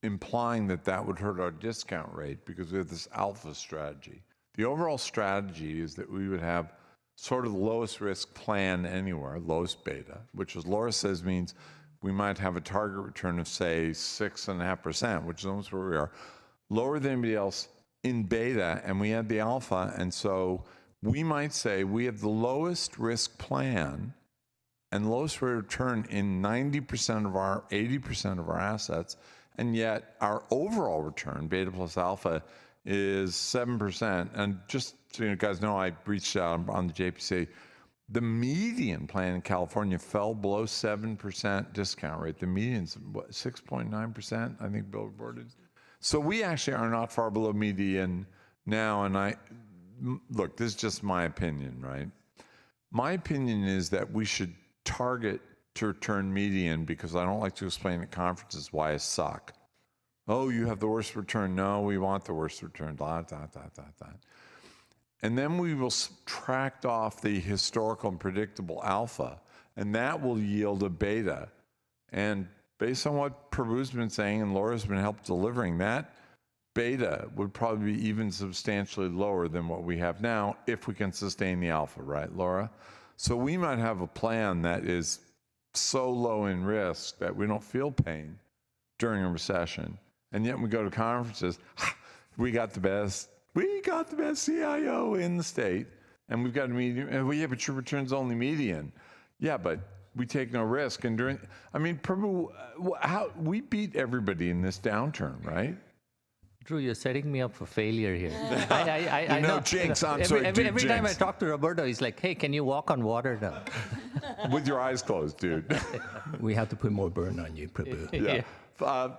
implying that that would hurt our discount rate because we have this alpha strategy. The overall strategy is that we would have sort of the lowest risk plan anywhere, lowest beta, which, as Laura says, means we might have a target return of, say, 6.5%, which is almost where we are, lower than anybody else in beta, and we had the alpha. And so we might say we have the lowest risk plan and lowest rate of return in 90% of our, 80% of our assets, and yet our overall return, beta plus alpha, is 7%. And just so you guys know, I reached out on the JPC. The median plan in California fell below 7% discount rate. The median's what, 6.9%, I think Bill reported. So we actually are not far below median now. And look, this is just my opinion, right? My opinion is that we should target to return median, because I don't like to explain at conferences why I suck. Oh, you have the worst return. No, we want the worst return. And then we will subtract off the historical and predictable alpha, and that will yield a beta. And based on what Prabhu's been saying and Laura's been helped delivering, that beta would probably be even substantially lower than what we have now if we can sustain the alpha, right, Laura? So we might have a plan that is so low in risk that we don't feel pain during a recession. And yet when we go to conferences, we got the best CIO in the state, and we've got a median. Well, yeah, but your return's only median. Yeah, but we take no risk. And Prabhu, how we beat everybody in this downturn, right? Drew, you're setting me up for failure here. I know, Jinx, I'm sorry, dude, every time I Jinx. talk to Roberto, he's like, hey, can you walk on water now? With your eyes closed, dude. We have to put more burden on you, Prabhu. Yeah.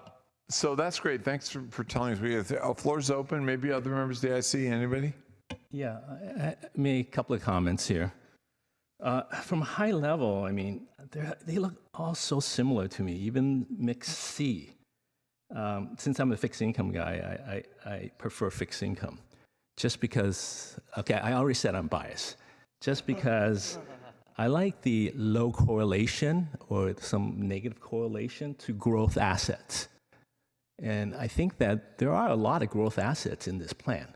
So that's great. Thanks for telling us. We have floor's open. Maybe other members of the IC. Anybody? Yeah, I made a couple of comments here. From a high level, I mean, they look all so similar to me, even mix C. Since I'm a fixed income guy, I prefer fixed income. Just because, okay, I already said I'm biased. Just because I like the low correlation or some negative correlation to growth assets. And I think that there are a lot of growth assets in this plan.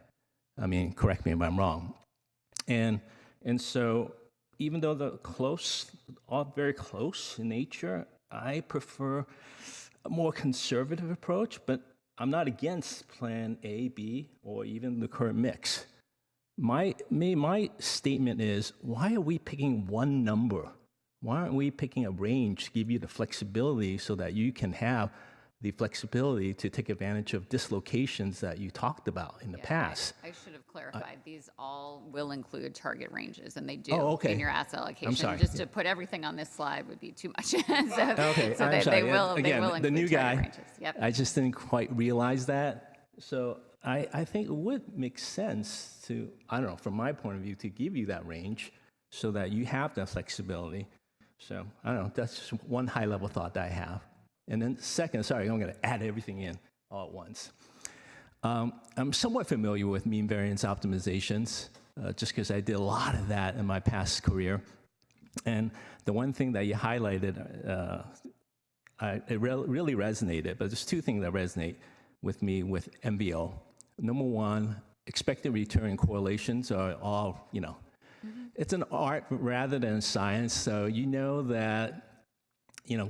I mean, correct me if I'm wrong. And so even though they're close, all very close in nature, I prefer a more conservative approach, but I'm not against plan A, B, or even the current mix. My statement is, why are we picking one number? Why aren't we picking a range to give you the flexibility so that you can have the flexibility to take advantage of dislocations that you talked about in the past? I should have clarified. These all will include target ranges, and they do okay. in your asset allocation. I'm sorry. Just to put everything on this slide would be too much. Okay, so I'm sorry. They will Again, include the new target guy, ranges. Yep. I just didn't quite realize that. So I think it would make sense to, I don't know, from my point of view, to give you that range so that you have that flexibility. So I don't know, that's just one high-level thought that I have. And then second, sorry, I'm going to add everything in all at once. I'm somewhat familiar with mean variance optimizations, just because I did a lot of that in my past career. And the one thing that you highlighted, it really resonated, but there's two things that resonate with me with MVO. Number one, expected return correlations are all, it's an art rather than a science. So you know that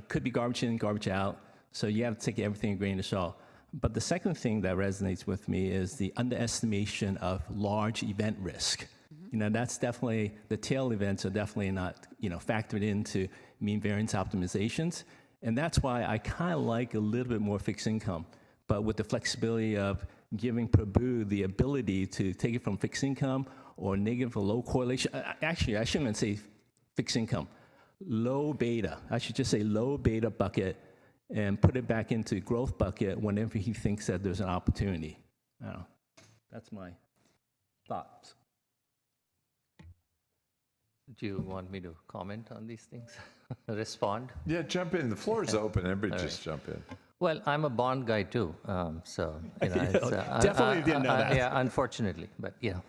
could be garbage in, garbage out. So you have to take everything with a grain of salt. But the second thing that resonates with me is the underestimation of large event risk. That's definitely, the tail events are definitely not, factored into mean variance optimizations. And that's why I kind of like a little bit more fixed income, but with the flexibility of giving Prabhu the ability to take it from fixed income or negative or low correlation. Actually, I shouldn't say fixed income. Low beta, I should just say low beta bucket, and put it back into growth bucket whenever he thinks that there's an opportunity. That's my thoughts. Do you want me to comment on these things? Respond? Yeah, jump in. The floor is open. Everybody just jump in. Well, I'm a bond guy too, so you know. It's, Definitely didn't know that. Yeah, unfortunately, but yeah.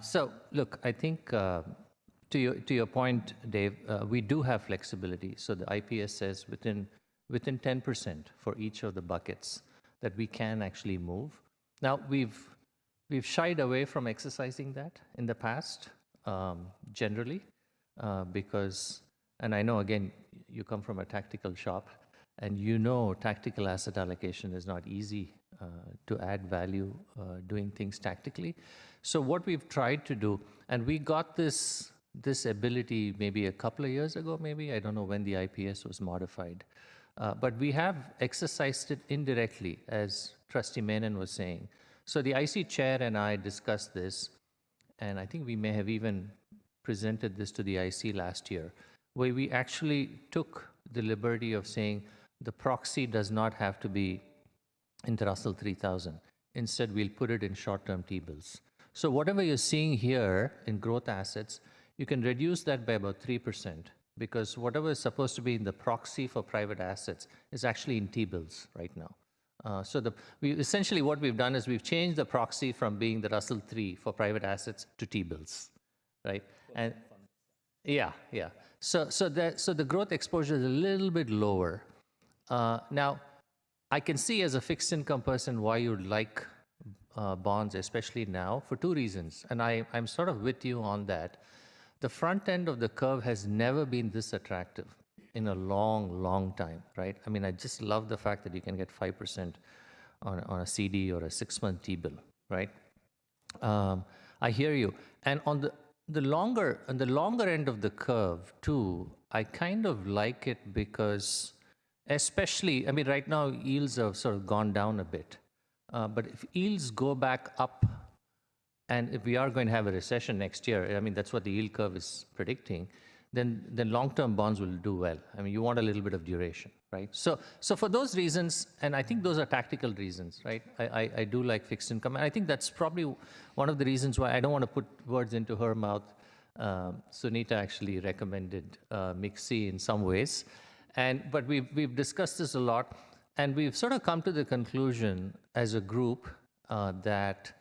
So look, I think to your point, Dave, we do have flexibility. So the IPS says within 10% for each of the buckets that we can actually move. Now we've shied away from exercising that in the past, generally, because, and I know again you come from a tactical shop. And you know tactical asset allocation is not easy to add value doing things tactically. So what we've tried to do, and we got this ability maybe a couple of years ago, maybe, I don't know when the IPS was modified. But we have exercised it indirectly, as Trustee Menon was saying. So the IC chair and I discussed this, and I think we may have even presented this to the IC last year, where we actually took the liberty of saying, the proxy does not have to be in the Russell 3000. Instead, we'll put it in short-term T-bills. So whatever you're seeing here in growth assets, you can reduce that by about 3%, because whatever is supposed to be in the proxy for private assets is actually in T-bills right now. So essentially what we've done is we've changed the proxy from being the Russell 3 for private assets to T-bills, right? And yeah. So the growth exposure is a little bit lower. Now, I can see as a fixed income person why you'd like bonds, especially now, for two reasons. And I'm sort of with you on that. The front end of the curve has never been this attractive in a long, long time, right? I mean, I just love the fact that you can get 5% on a CD or a 6-month T-bill, right? I hear you. And on the longer end of the curve, too, I kind of like it because, especially, I mean, right now, yields have sort of gone down a bit. But if yields go back up, and if we are going to have a recession next year, I mean, that's what the yield curve is predicting, then long-term bonds will do well. I mean, you want a little bit of duration, right? So for those reasons, and I think those are tactical reasons, right? I do like fixed income. And I think that's probably one of the reasons why I don't want to put words into her mouth. Sunita actually recommended MIXI in some ways. But we've discussed this a lot, and we've sort of come to the conclusion as a group that,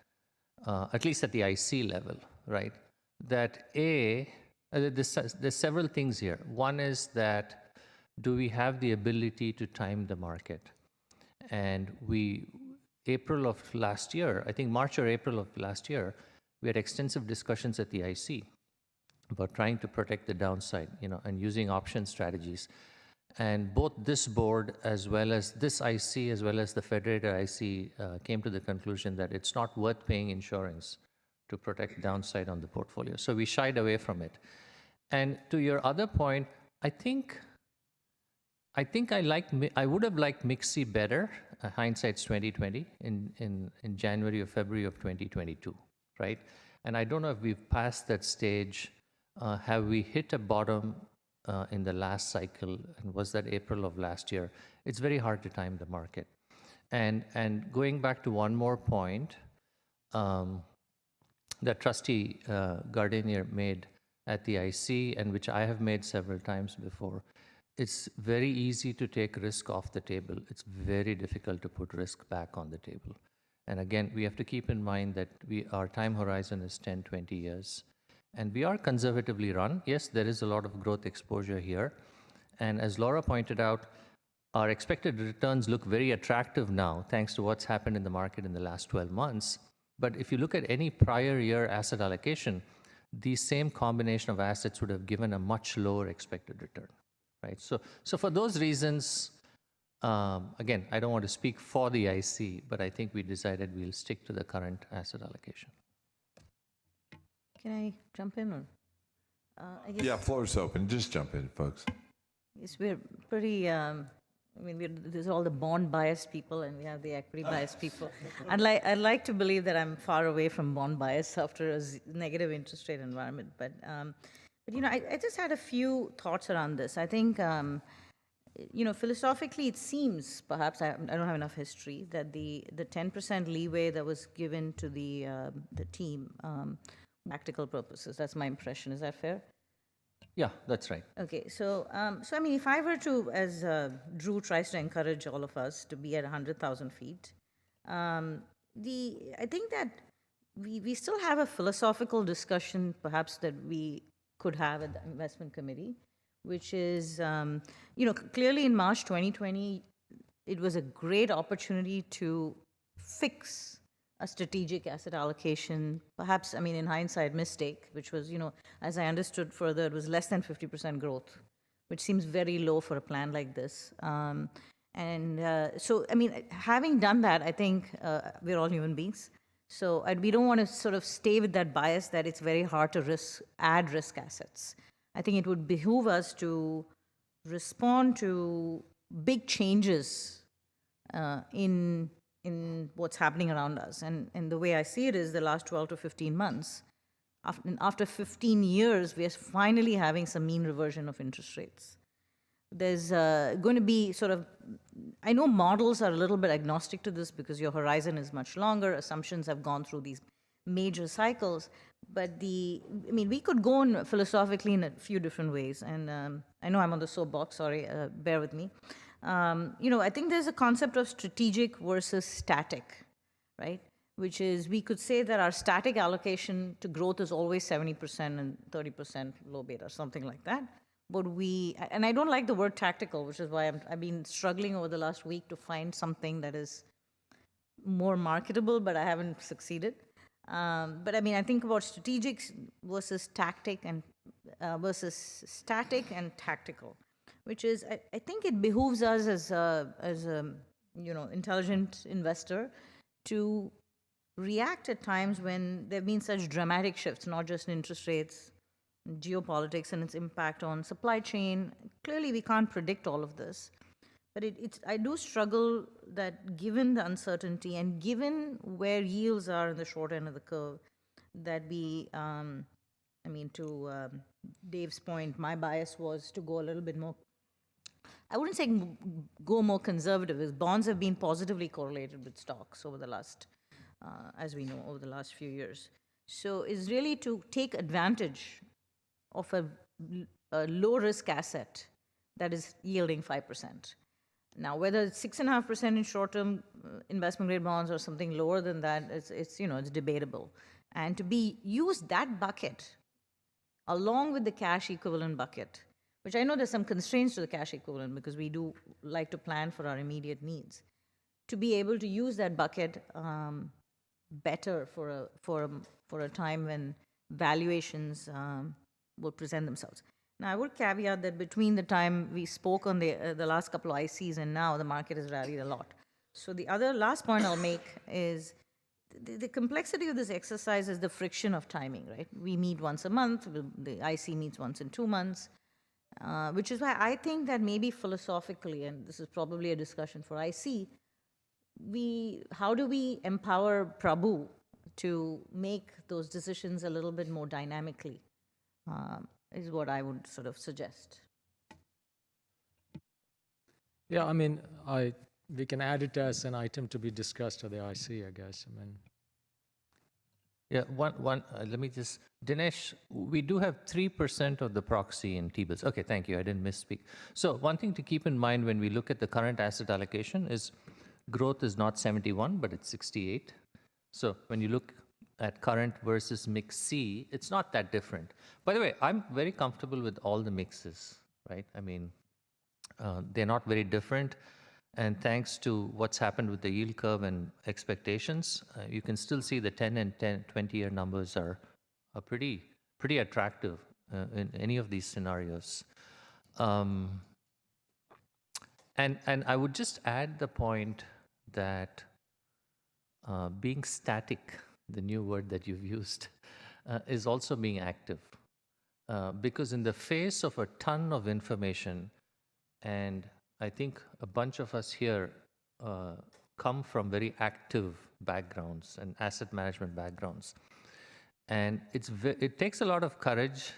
at least at the IC level, right, that there's several things here. One is that, do we have the ability to time the market? And April of last year, I think March or April of last year, we had extensive discussions at the IC about trying to protect the downside, and using option strategies. And both this board, as well as this IC, as well as the Federated IC, came to the conclusion that it's not worth paying insurance to protect downside on the portfolio. So we shied away from it. And to your other point, I think I would have liked MIXI better, hindsight's 2020, in January or February of 2022, right? And I don't know if we've passed that stage. Have we hit a bottom in the last cycle, and was that April of last year? It's very hard to time the market. And going back to one more point that Trustee Gardenier made at the IC, and which I have made several times before, it's very easy to take risk off the table. It's very difficult to put risk back on the table. And again, we have to keep in mind that our time horizon is 10, 20 years. And we are conservatively run. Yes, there is a lot of growth exposure here. And as Laura pointed out, our expected returns look very attractive now, thanks to what's happened in the market in the last 12 months. But if you look at any prior year asset allocation, the same combination of assets would have given a much lower expected return, right? So for those reasons, again, I don't want to speak for the IC, but I think we decided we'll stick to the current asset allocation. Can I jump in? Or, I guess, Yeah, floor's open. Just jump in, folks. yes, we're pretty, there's all the bond biased people and we have the equity biased people. I'd like to believe that I'm far away from bond bias after a negative interest rate environment. But I just had a few thoughts around this. I think, philosophically, it seems, perhaps I don't have enough history, that the 10% leeway that was given to the team, practical purposes. That's my impression. Is that fair? Yeah, that's right. Okay, so I mean, if I were to, as Drew tries to encourage all of us to be at 100,000 feet, I think that we still have a philosophical discussion, perhaps that we could have at the investment committee, which is, clearly in March 2020, it was a great opportunity to fix a strategic asset allocation, perhaps, I mean, in hindsight, mistake, which was, as I understood further, it was less than 50% growth, which seems very low for a plan like this. So, I mean, having done that, I think we're all human beings. So we don't want to sort of stay with that bias that it's very hard to add risk assets. I think it would behoove us to respond to big changes in what's happening around us. And the way I see it is the last 12 to 15 months, after 15 years, we are finally having some mean reversion of interest rates. There's going to be sort of, I know models are a little bit agnostic to this because your horizon is much longer, assumptions have gone through these major cycles, but we could go on philosophically in a few different ways. And I know I'm on the soapbox, sorry, bear with me. I think there's a concept of strategic versus static, right? Which is, we could say that our static allocation to growth is always 70% and 30% low beta, something like that. But and I don't like the word tactical, which is why I've been struggling over the last week to find something that is more marketable, but I haven't succeeded. But I mean, I think about strategic versus static and tactical, which is, I think it behooves us as a intelligent investor to react at times when there have been such dramatic shifts, not just in interest rates, geopolitics and its impact on supply chain. Clearly, we can't predict all of this. But I do struggle that given the uncertainty and given where yields are in the short end of the curve, that to Dave's point, my bias was to go a little bit more, I wouldn't say go more conservative, as bonds have been positively correlated with stocks over the last, as we know, over the last few years. So it's really to take advantage of a low-risk asset that is yielding 5%. Now, whether it's 6.5% in short-term investment-grade bonds or something lower than that, it's debatable. And to use that bucket along with the cash equivalent bucket, which I know there's some constraints to the cash equivalent because we do like to plan for our immediate needs, to be able to use that bucket better for a time when valuations will present themselves. Now, I would caveat that between the time we spoke on the last couple of ICs and now, the market has rallied a lot. So the other last point I'll make is the complexity of this exercise is the friction of timing, right? We meet once a month, the IC meets once in 2 months, which is why I think that maybe philosophically, and this is probably a discussion for IC, how do we empower Prabhu to make those decisions a little bit more dynamically, is what I would sort of suggest. Yeah, I mean, we can add it as an item to be discussed at the IC, I guess. I mean, yeah, let me just, Dinesh, we do have 3% of the proxy in T-bills. Okay, thank you, I didn't misspeak. So one thing to keep in mind when we look at the current asset allocation is growth is not 71, but it's 68. So when you look at current versus mix C, it's not that different. By the way, I'm very comfortable with all the mixes, right? I mean, they're not very different. And thanks to what's happened with the yield curve and expectations, you can still see the 10 and 20-year numbers are pretty attractive in any of these scenarios. And I would just add the point that being static, the new word that you've used, is also being active. Because in the face of a ton of information, and I think a bunch of us here come from very active backgrounds and asset management backgrounds. And it takes a lot of courage,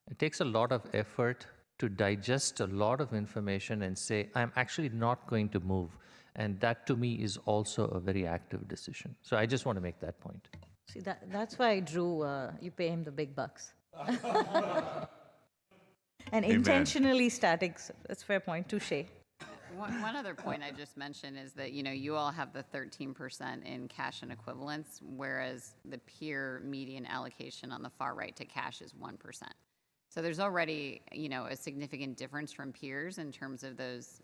it takes a lot of effort to digest a lot of information and say, I'm actually not going to move. And that to me is also a very active decision. So I just want to make that point. See, that's why Drew, you pay him the big bucks. And Amen. intentionally static, that's a fair point, touche. One other point I just mentioned is that, you all have the 13% in cash and equivalents, whereas the peer median allocation on the far right to cash is 1%. So there's already, a significant difference from peers in terms of those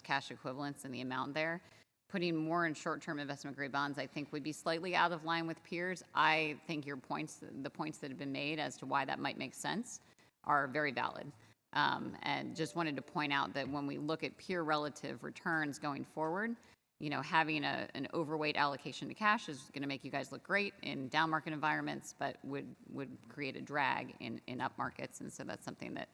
cash equivalents and the amount there. Putting more in short-term investment-grade bonds, I think, would be slightly out of line with peers. I think the points that have been made as to why that might make sense are very valid. And just wanted to point out that when we look at peer relative returns going forward, having an overweight allocation to cash is going to make you guys look great in down market environments, but would create a drag in up markets. And so that's something that,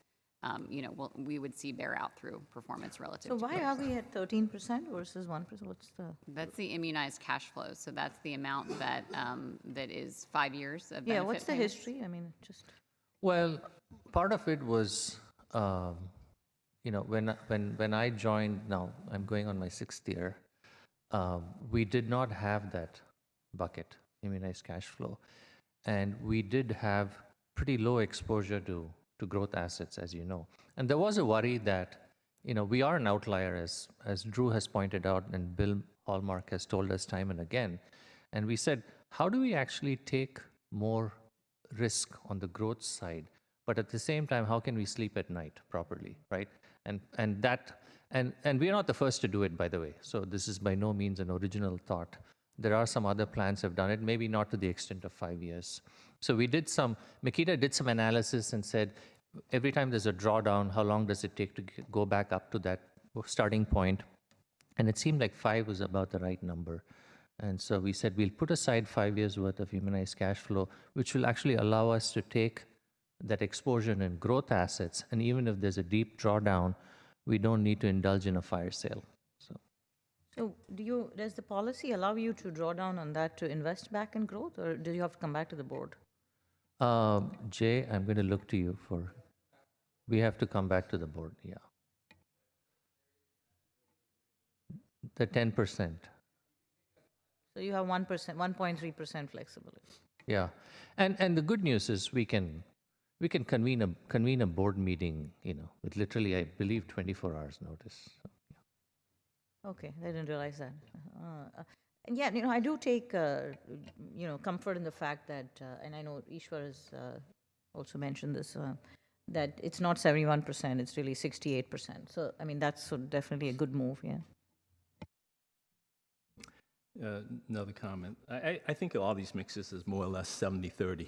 we would see bear out through performance relative So to why peers. are we at 13% versus 1%? What's the? That's the immunized cash flows. So that's the amount that is 5 years of benefit Yeah, what's the payments. history? I mean, just. Well, part of it was, when I joined, now I'm going on my 6th year, we did not have that bucket, immunized cash flow. And we did have pretty low exposure to growth assets, as you know. And there was a worry that, we are an outlier, as Drew has pointed out and Bill Hallmark has told us time and again. And we said, how do we actually take more risk on the growth side, but at the same time, how can we sleep at night properly, right? And we're not the first to do it, by the way. So this is by no means an original thought. There are some other plans have done it, maybe not to the extent of 5 years. So Makita did some analysis and said, every time there's a drawdown, how long does it take to go back up to that starting point? And it seemed like 5 was about the right number. And so we said, we'll put aside 5 years worth of immunized cash flow, which will actually allow us to take that exposure in growth assets. And even if there's a deep drawdown, we don't need to indulge in a fire sale. So does the policy allow you to draw down on that to invest back in growth, or do you have to come back to the board? Jay, I'm going to look to you we have to come back to the board, yeah. The 10%. So you have 1%, 1.3% flexibility. Yeah, and the good news is we can convene a board meeting, with literally, I believe, 24 hours notice. So, yeah. Okay, I didn't realize that. And yeah, I do take, comfort in the fact that, and I know Ishwar has also mentioned this, that it's not 71%, it's really 68%. So, I mean, that's definitely a good move, yeah. Another comment. I think all these mixes is more or less 70-30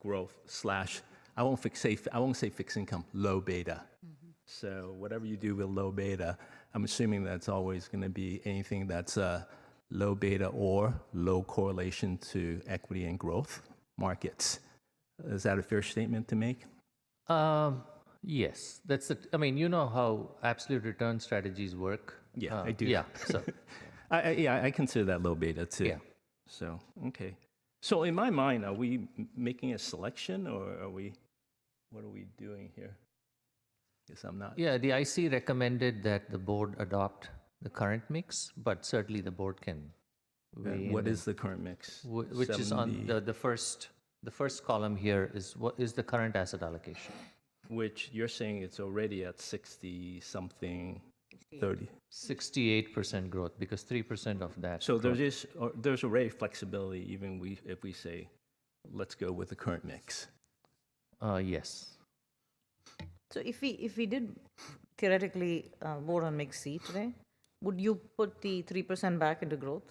growth / I won't say fixed income, low beta. Mm-hmm. So whatever you do with low beta, I'm assuming that's always going to be anything that's low beta or low correlation to equity and growth markets. Is that a fair statement to make? Yes, you know how absolute return strategies work. Yeah, I do. Yeah, so I consider that low beta too. Yeah. So okay. So in my mind, are we making a selection, or what are we doing here? Guess I'm not. Yeah, the IC recommended that the board adopt the current mix, but certainly the board can weigh in. What is the current mix? Which is on the first column here is what is the current asset allocation. Which you're saying it's already at 60-something, 30. 68% growth, because 3% of that. So there's already flexibility, even if we say, let's go with the current mix. Yes. So if we did theoretically vote on mix C today, would you put the 3% back into growth?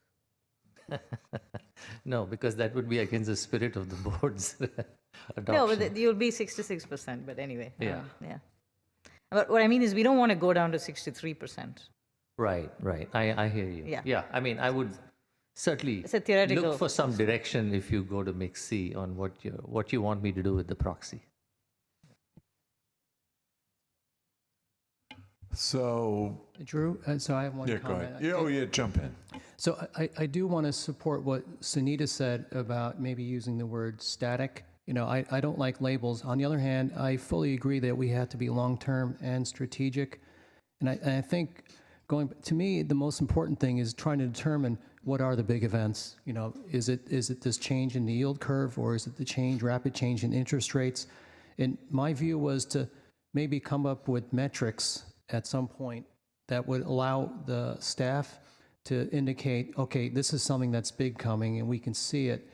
No, because that would be against the spirit of the board's adoption. No, but you'll be 66%, but anyway. Yeah. Yeah. But what I mean is we don't want to go down to 63%. Right. I hear you. Yeah. I mean, I would certainly It's a theoretical look for some direction if you go to mix C on what you want me to do with the proxy. So, Drew, so I have one yeah, go comment. ahead. Yeah, jump in. So I do want to support what Sunita said about maybe using the word static. I don't like labels. On the other hand, I fully agree that we have to be long-term and strategic. And I think to me, the most important thing is trying to determine what are the big events. Is it this change in the yield curve, or is it the rapid change in interest rates? And my view was to maybe come up with metrics at some point that would allow the staff to indicate, okay, this is something that's big coming and we can see it.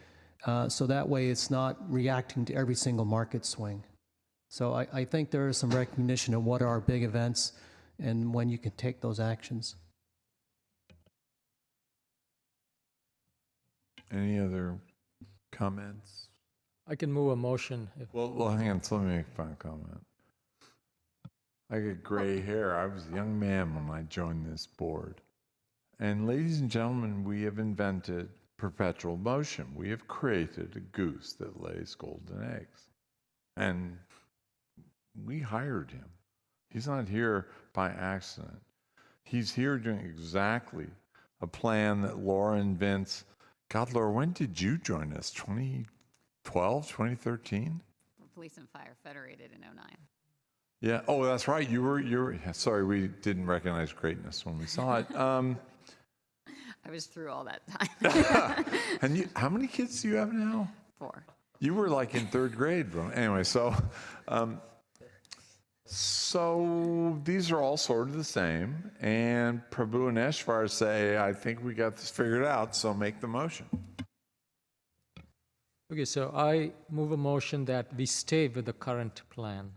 So that way it's not reacting to every single market swing. So I think there is some recognition of what are our big events and when you can take those actions. Any other comments? I can move a motion. Well, hang on. So let me make a final comment. I get gray hair. I was a young man when I joined this board. And ladies and gentlemen, we have invented perpetual motion. We have created a goose that lays golden eggs. And we hired him. He's not here by accident. He's here doing exactly a plan that Laura and Vince. God, Laura, when did you join us? 2012, 2013? Police and Fire Federated in 09. Yeah. Oh, that's right. You were. Sorry, we didn't recognize greatness when we saw it. I was through all that time. And how many kids do you have now? 4. You were like in 3rd grade. Anyway, so these are all sort of the same. And Prabhu and Eshvar say, I think we got this figured out, so make the motion. Okay, so I move a motion that we stay with the current plan.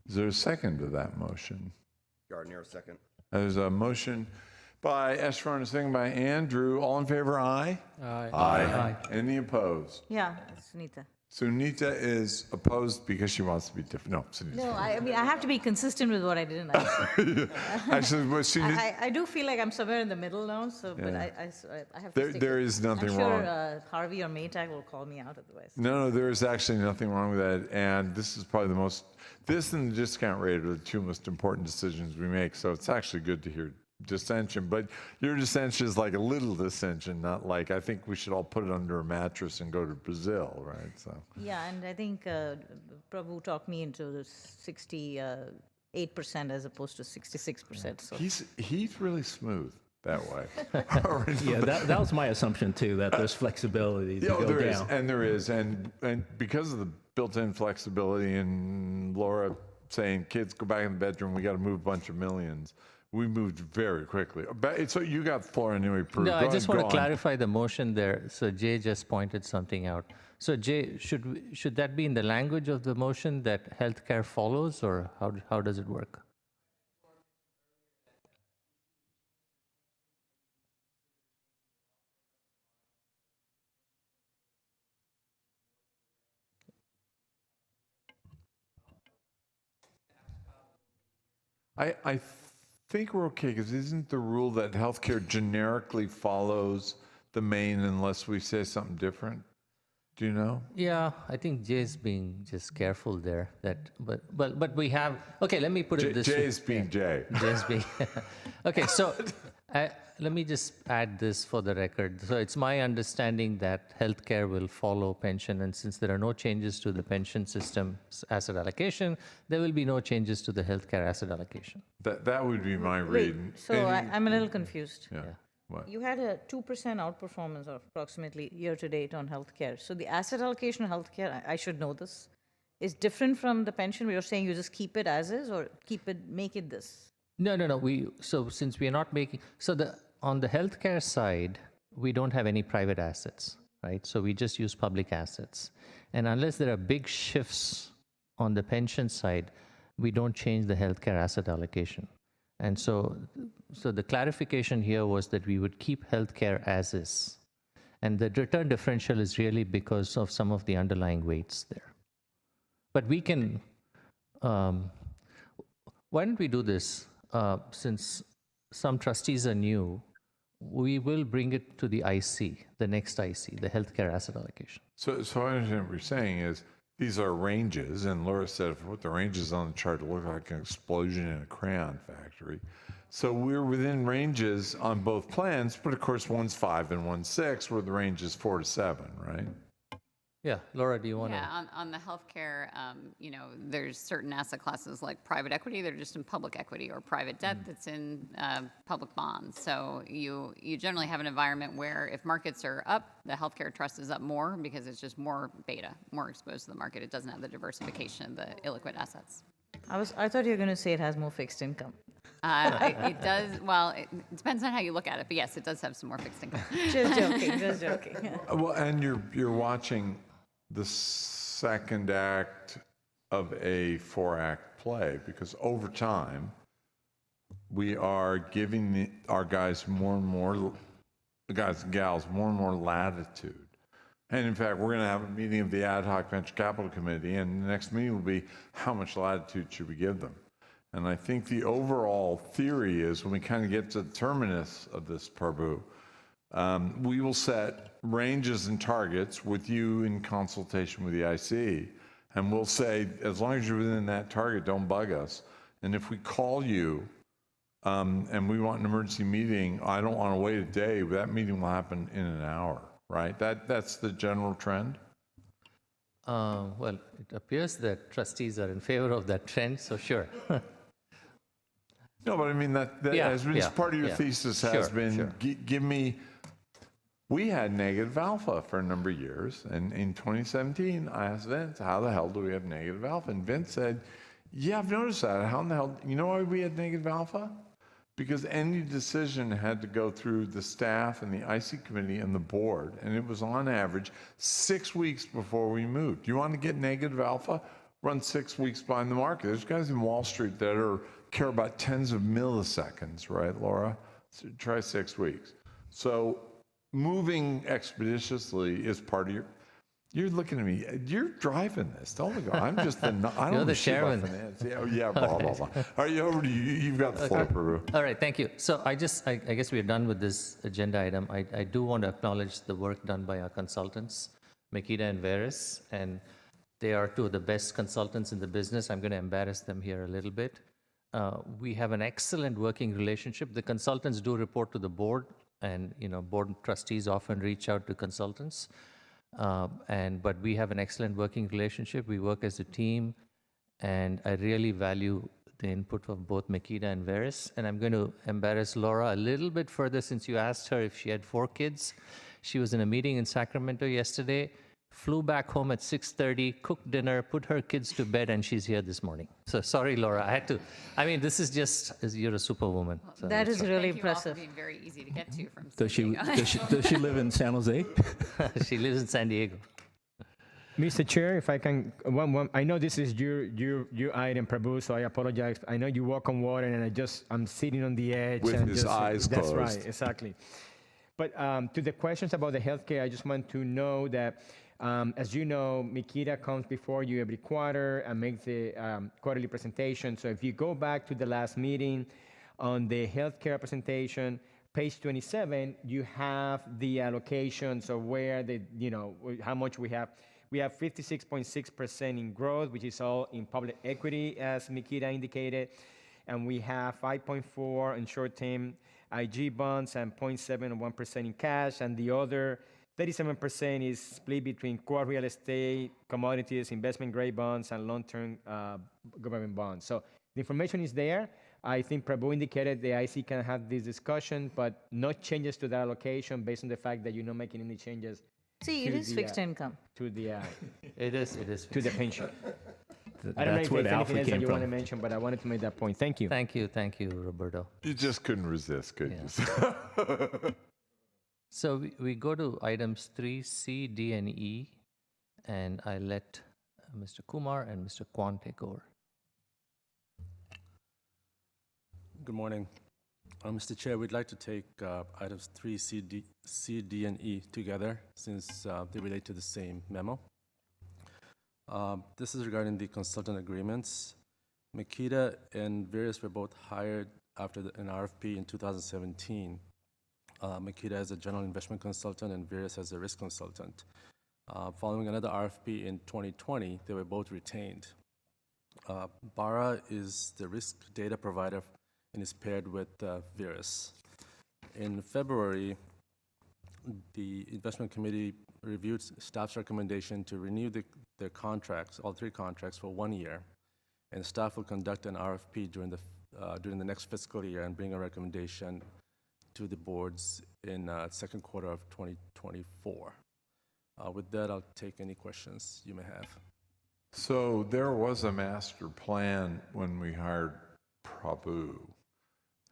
Is there a second to that motion? Gardner, second. There's a motion by Eshvar and a second by Andrew. All in favor, aye? Aye. Aye. Any opposed? Yeah, Sunita. Sunita is opposed because she wants to be different. No, Sunita's No, I mean, I have to be consistent with what I did in IC. Actually, what Sunita, I do feel like I'm somewhere in the middle now, so, but Yeah. I have to stick there with- is nothing I'm wrong. sure Harvey or Maytag will call me out otherwise. No, there is actually nothing wrong with that. And this is probably this and the discount rate are the 2 most important decisions we make. So it's actually good to hear dissension. But your dissension is like a little dissension, not like, I think we should all put it under a mattress and go to Brazil, right? So. Yeah, and I think Prabhu talked me into the 68% as opposed to 66%. So. He's really smooth that way. Yeah, that was my assumption too, that there's flexibility to go there down. is. And because of the built-in flexibility and Laura saying, kids, go back in the bedroom, we got to move a bunch of millions. We moved very quickly. So you got Flora anyway. No, I just want to clarify the motion there. So Jay just pointed something out. So Jay, should that be in the language of the motion that healthcare follows, or how does it work? I think we're okay, because isn't the rule that healthcare generically follows the main unless we say something different? Do you know? Yeah, I think Jay's being just careful there. But we have. Okay, let me put it this way. Jay's being Jay. Jay's being. Okay, so let me just add this for the record. So it's my understanding that healthcare will follow pension, and since there are no changes to the pension system's asset allocation, there will be no changes to the healthcare asset allocation. That would be my Wait, read. so I'm a little confused. Yeah. What? You had a 2% outperformance of approximately year to date on healthcare. So the asset allocation of healthcare, I should know this, is different from the pension. You're saying you just keep it as is, or make it this? No. So since we are not making, on the healthcare side, we don't have any private assets, right? So we just use public assets. And unless there are big shifts on the pension side, we don't change the healthcare asset allocation. And so the clarification here was that we would keep healthcare as is. And the return differential is really because of some of the underlying weights there. But we can, why don't we do this? Since some trustees are new, we will bring it to the IC, the next IC, the healthcare asset allocation. So I understand what you're saying is these are ranges, and Laura said if we put the ranges on the chart, it look like an explosion in a crayon factory. So we're within ranges on both plans, but of course one's 5 and one's 6, where the range is 4 to 7, right? Yeah, Laura, do you want to? Yeah, on the healthcare, there's certain asset classes like private equity that are just in public equity or private debt that's in public bonds. So you generally have an environment where if markets are up, the healthcare trust is up more because it's just more beta, more exposed to the market. It doesn't have the diversification of the illiquid assets. I thought you were going to say it has more fixed income. It does, well, it depends on how you look at it, but yes, it does have some more fixed income. Just joking, just joking. Well, and you're watching the second act of a 4-act play, because over time we are giving our guys more and more, guys and gals, more and more latitude. And in fact, we're going to have a meeting of the Ad Hoc Venture Capital Committee, and the next meeting will be how much latitude should we give them? And I think the overall theory is when we kind of get to the terminus of this, Prabhu, we will set ranges and targets with you in consultation with the IC. And we'll say, as long as you're within that target, don't bug us. And if we call you and we want an emergency meeting, I don't want to wait a day, but that meeting will happen in an hour, right? That's the general trend? Well, it appears that trustees are in favor of that trend, so sure. No, but I mean, that has been part of your thesis has been, give me, we had negative alpha for a number of years. And in 2017, I asked Vince, how the hell do we have negative alpha? And Vince said, yeah, I've noticed that. How in the hell, you know why we had negative alpha? Because any decision had to go through the staff and the IC committee and the board. And it was on average 6 weeks before we moved. You want to get negative alpha? Run 6 weeks behind the market. There's guys in Wall Street that care about tens of milliseconds, right, Laura? So try 6 weeks. So moving expeditiously is part of you're looking at me, you're driving this. Don't look, I'm just I don't You're know the shit about chairman. finance. Yeah, blah, blah, blah. All right, over to you. You've got the floor, Peru. All right, thank you. So I guess we're done with this agenda item. I do want to acknowledge the work done by our consultants, Makita and Veris, and they are two of the best consultants in the business. I'm going to embarrass them here a little bit. We have an excellent working relationship. The consultants do report to the board, and board trustees often reach out to consultants. But we have an excellent working relationship. We work as a team, and I really value the input of both Makita and Veris. And I'm going to embarrass Laura a little bit further since you asked her if she had 4 kids. She was in a meeting in Sacramento yesterday, flew back home at 6:30, cooked dinner, put her kids to bed, and she's here this morning. So sorry, Laura, I had to. I mean, this is just, you're a superwoman. So That is really Thank you all for impressive. being very easy to get to from Does San Diego. does she live in San Jose? She lives in San Diego. Mr. Chair, if I can, I know this is your item, Prabhu, so I apologize. I know you walk on water, and I'm sitting on the edge. With and his eyes That's closed. right, exactly. But to the questions about the healthcare, I just want to know that, as you know, Makita comes before you every quarter and makes the quarterly presentation. So if you go back to the last meeting on the healthcare presentation, page 27, you have the allocations of where how much we have. We have 56.6% in growth, which is all in public equity, as Makita indicated. And we have 5.4 in short-term IG bonds and 0.7 and 1% in cash. And the other 37% is split between core real estate, commodities, investment-grade bonds, and long-term government bonds. So the information is there. I think Prabhu indicated the IC can have this discussion, but no changes to that allocation based on the fact that you're not making any changes. See, it is fixed income. To the It is. to the pension. I don't know if there's anything else that you want to mention, but I wanted to make that point. Thank you. Thank you, Roberto. You just couldn't resist, could you? So we go to items 3C, D, and E, and I let Mr. Kumar and Mr. Kwan take over. Good morning. Mr. Chair, we'd like to take items 3C, D, and E together since they relate to the same memo. This is regarding the consultant agreements. Makita and Veris were both hired after an RFP in 2017. Makita as a general investment consultant and Veris as a risk consultant. Following another RFP in 2020, they were both retained. Barra is the risk data provider and is paired with Veris. In February, the investment committee reviewed staff's recommendation to renew their contracts, all 3 contracts, for 1 year, and staff will conduct an RFP during the next fiscal year and bring a recommendation to the boards in second quarter of 2024. With that, I'll take any questions you may have. So there was a master plan when we hired Prabhu,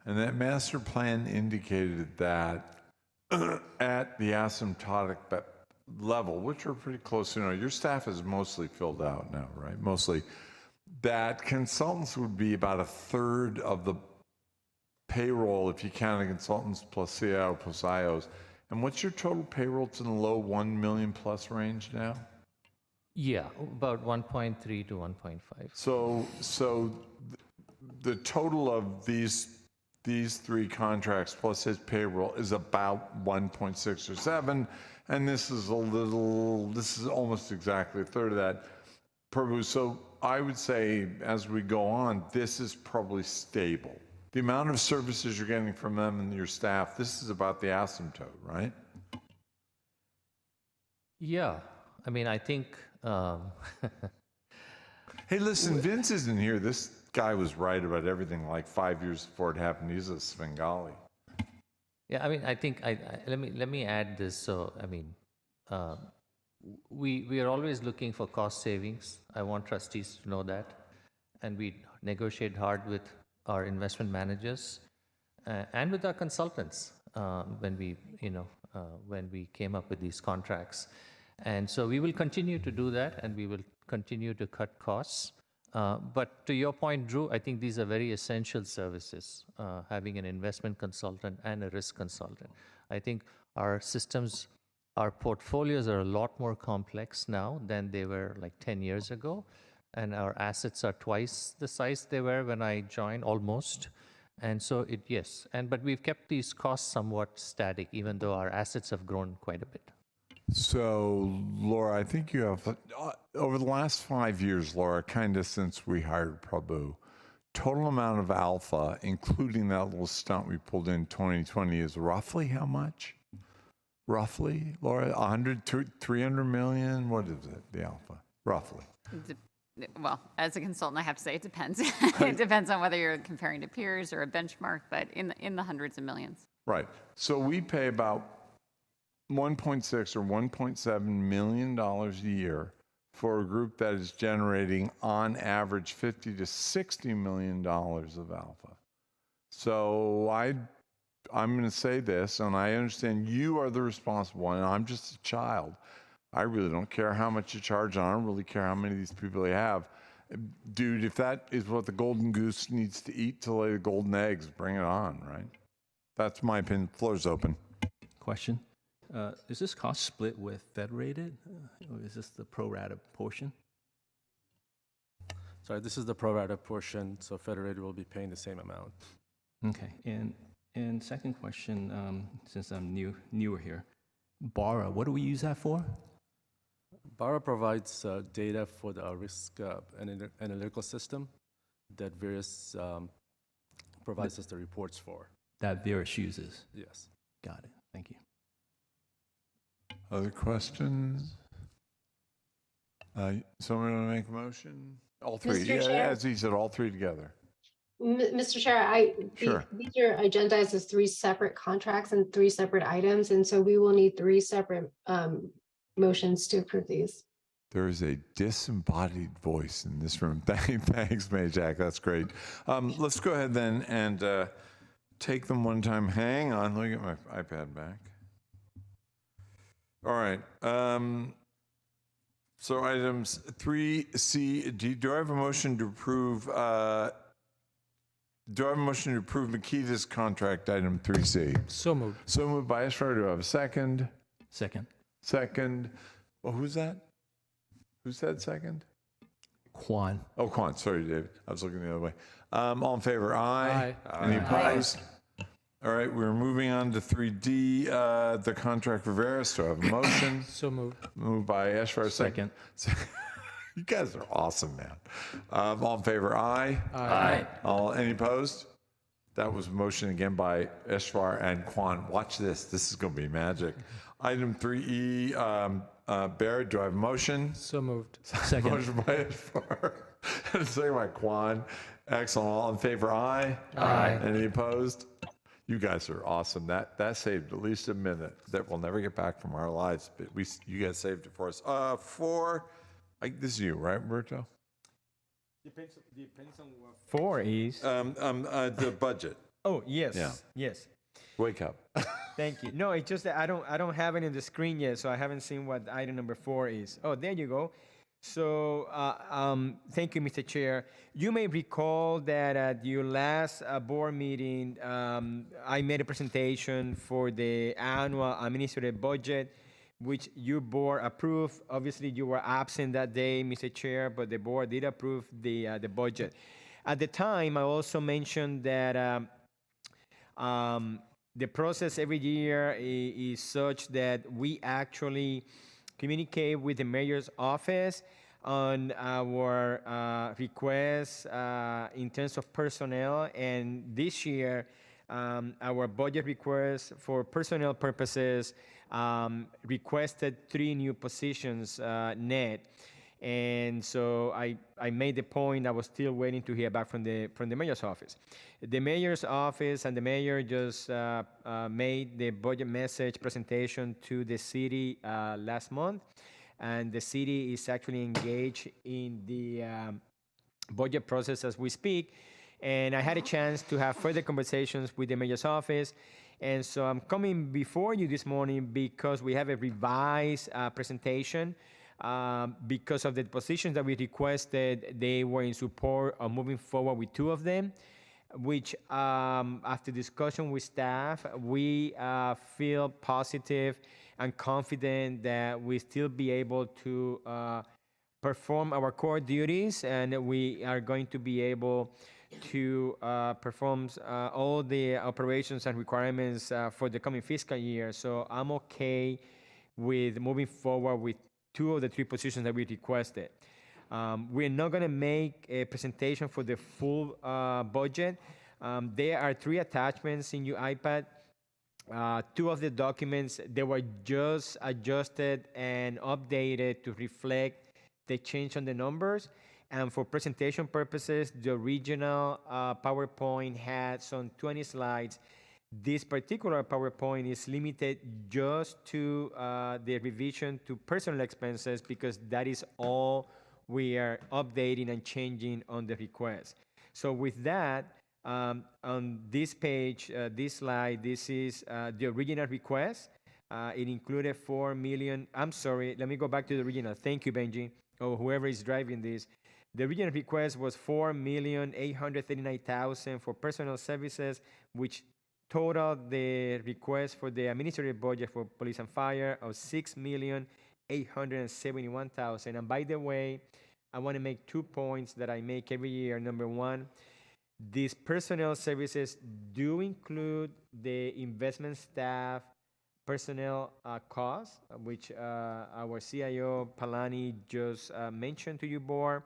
and that master plan indicated that at the asymptotic level, which are pretty close, your staff is mostly filled out now, right? Mostly, that consultants would be about a third of the payroll if you count the consultants plus CIO plus IOs. And what's your total payroll? It's in the low 1 million plus range now? Yeah, about 1.3 to 1.5. So the total of these 3 contracts plus his payroll is about 1.6 or 7, and this is almost exactly a third of that. Prabhu, so I would say as we go on, this is probably stable. The amount of services you're getting from them and your staff, this is about the asymptote, right? Yeah, I mean, I think. Hey, listen, Vince isn't here. This guy was right about everything like 5 years before it happened. He's a Svengali. Yeah, I mean, I think let me add this. So, I mean, we are always looking for cost savings. I want trustees to know that, and we negotiate hard with our investment managers and with our consultants when we came up with these contracts. And so we will continue to do that, and we will continue to cut costs. But to your point, Drew, I think these are very essential services, having an investment consultant and a risk consultant. I think our systems, our portfolios are a lot more complex now than they were like 10 years ago. And our assets are twice the size they were when I joined, almost. And so but we've kept these costs somewhat static, even though our assets have grown quite a bit. So, Laura, I think you have, over the last 5 years, Laura, kind of since we hired Prabhu, total amount of alpha, including that little stunt we pulled in 2020, is roughly how much? Roughly, Laura, 100, 300 million? What is it, the alpha, roughly? Well, as a consultant, I have to say it depends. It depends on whether you're comparing to peers or a benchmark, but in the hundreds of millions. Right. So we pay about $1.6 or $1.7 million a year for a group that is generating on average $50 to $60 million of alpha. So I'm going to say this, and I understand you are the responsible one, and I'm just a child. I really don't care how much you charge, and I don't really care how many of these people you have. Dude, if that is what the golden goose needs to eat to lay the golden eggs, bring it on, right? That's my opinion. Floor's open. Question. Is this cost split with Federated, or is this the pro rata portion? Sorry, this is the pro rata portion, so Federated will be paying the same amount. Okay, and second question, since I'm newer here, BARA, what do we use that for? BARA provides data for the risk analytical system that Various provides us the reports for. That Various uses? Yes. Got it. Thank you. Other questions? Someone want to make a motion? All three. Mr. Yeah, Chair? as he said, all three together. Mr. Chair, Sure. these are agendized as 3 separate contracts and 3 separate items, and so we will need 3 separate motions to approve these. There is a disembodied voice in this room. Thanks, Majak. That's great. Let's go ahead then and take them one time. Hang on. Let me get my iPad back. All right. So items 3C, D. Do I have a motion to approve? Do I have a motion to approve Makita's contract item 3C? So moved. So moved by Esrar. Do I have a second? Second. Second. Well, who's that? Who said second? Kwan. Oh, Kwan. Sorry, David. I was looking the other way. All in favor? Aye. Aye. Any opposed? All right, we're moving on to 3D, the contract for Various. Do I have a motion? So moved. Moved by Esrar. Second. You guys are awesome, man. All in favor? Aye. Aye. Any opposed? That was a motion again by Esrar and Kwan. Watch this. This is going to be magic. Item 3E, Barrett, do I have a motion? So moved. Second. Motion by Esfar, and second by Kwan. Excellent. All in favor, aye? Aye. Any opposed? You guys are awesome. That saved at least a minute that we'll never get back from our lives, but you guys saved it for us. This is you, right, Roberto? Depends on what 4 is. The budget. Oh, yes. Yeah. Yes. Wake up. Thank you. No, it's just that I don't have it in the screen yet, so I haven't seen what item number 4 is. Oh, there you go. So, thank you, Mr. Chair. You may recall that at your last board meeting, I made a presentation for the annual administrative budget, which your board approved. Obviously, you were absent that day, Mr. Chair, but the board did approve the budget. At the time, I also mentioned that the process every year is such that we actually communicate with the mayor's office on our requests in terms of personnel. And this year, our budget request for personnel purposes requested 3 new positions net. And so I made the point I was still waiting to hear back from the mayor's office. The mayor's office and the mayor just made the budget message presentation to the city last month, and the city is actually engaged in the budget process as we speak. And I had a chance to have further conversations with the mayor's office. And so I'm coming before you this morning because we have a revised presentation. Because of the positions that we requested, they were in support of moving forward with 2 of them, which after discussion with staff, we feel positive and confident that we still be able to perform our core duties, and we are going to be able to perform all the operations and requirements for the coming fiscal year. So I'm okay with moving forward with 2 of the 3 positions that we requested. We're not going to make a presentation for the full budget. There are 3 attachments in your iPad. 2 of the documents, they were just adjusted and updated to reflect the change on the numbers. And for presentation purposes, the original PowerPoint had some 20 slides. This particular PowerPoint is limited just to the revision to personal expenses, because that is all we are updating and changing on the request. So with that, on this page, this slide, this is the original request. It included 4 million. I'm sorry, let me go back to the original. Thank you, Benji, or whoever is driving this. The original request was $4,839,000 for personal services, which total the request for the administrative budget for police and fire of $6,871,000. And by the way, I want to make 2 points that I make every year. Number 1, these personnel services do include the investment staff personnel costs, which our CIO Palani just mentioned to you, board.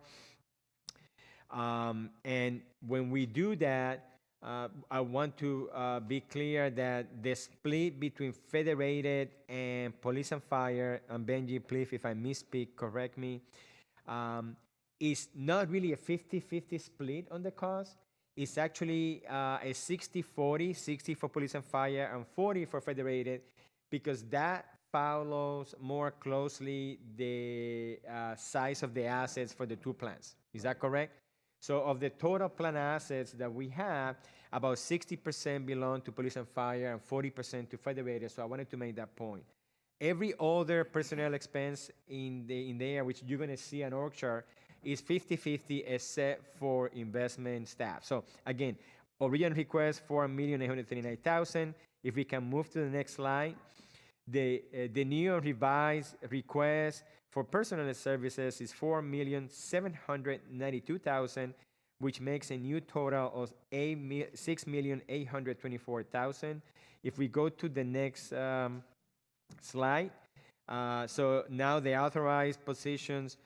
And when we do that, I want to be clear that the split between federated and police and fire, and Benji, please, if I misspeak, correct me, is not really a 50-50 split on the cost. It's actually a 60-40, 60 for police and fire and 40 for federated, because that follows more closely the size of the assets for the 2 plans. Is that correct? So of the total plan assets that we have, about 60% belong to police and fire and 40% to federated. So I wanted to make that point. Every other personnel expense in there, which you're going to see an org chart, is 50-50 except for investment staff. So again, original request $4,839,000. If we can move to the next slide, the new revised request for personal services is $4,792,000, which makes a new total of $6,824,000. If we go to the next slide, so now the authorized positions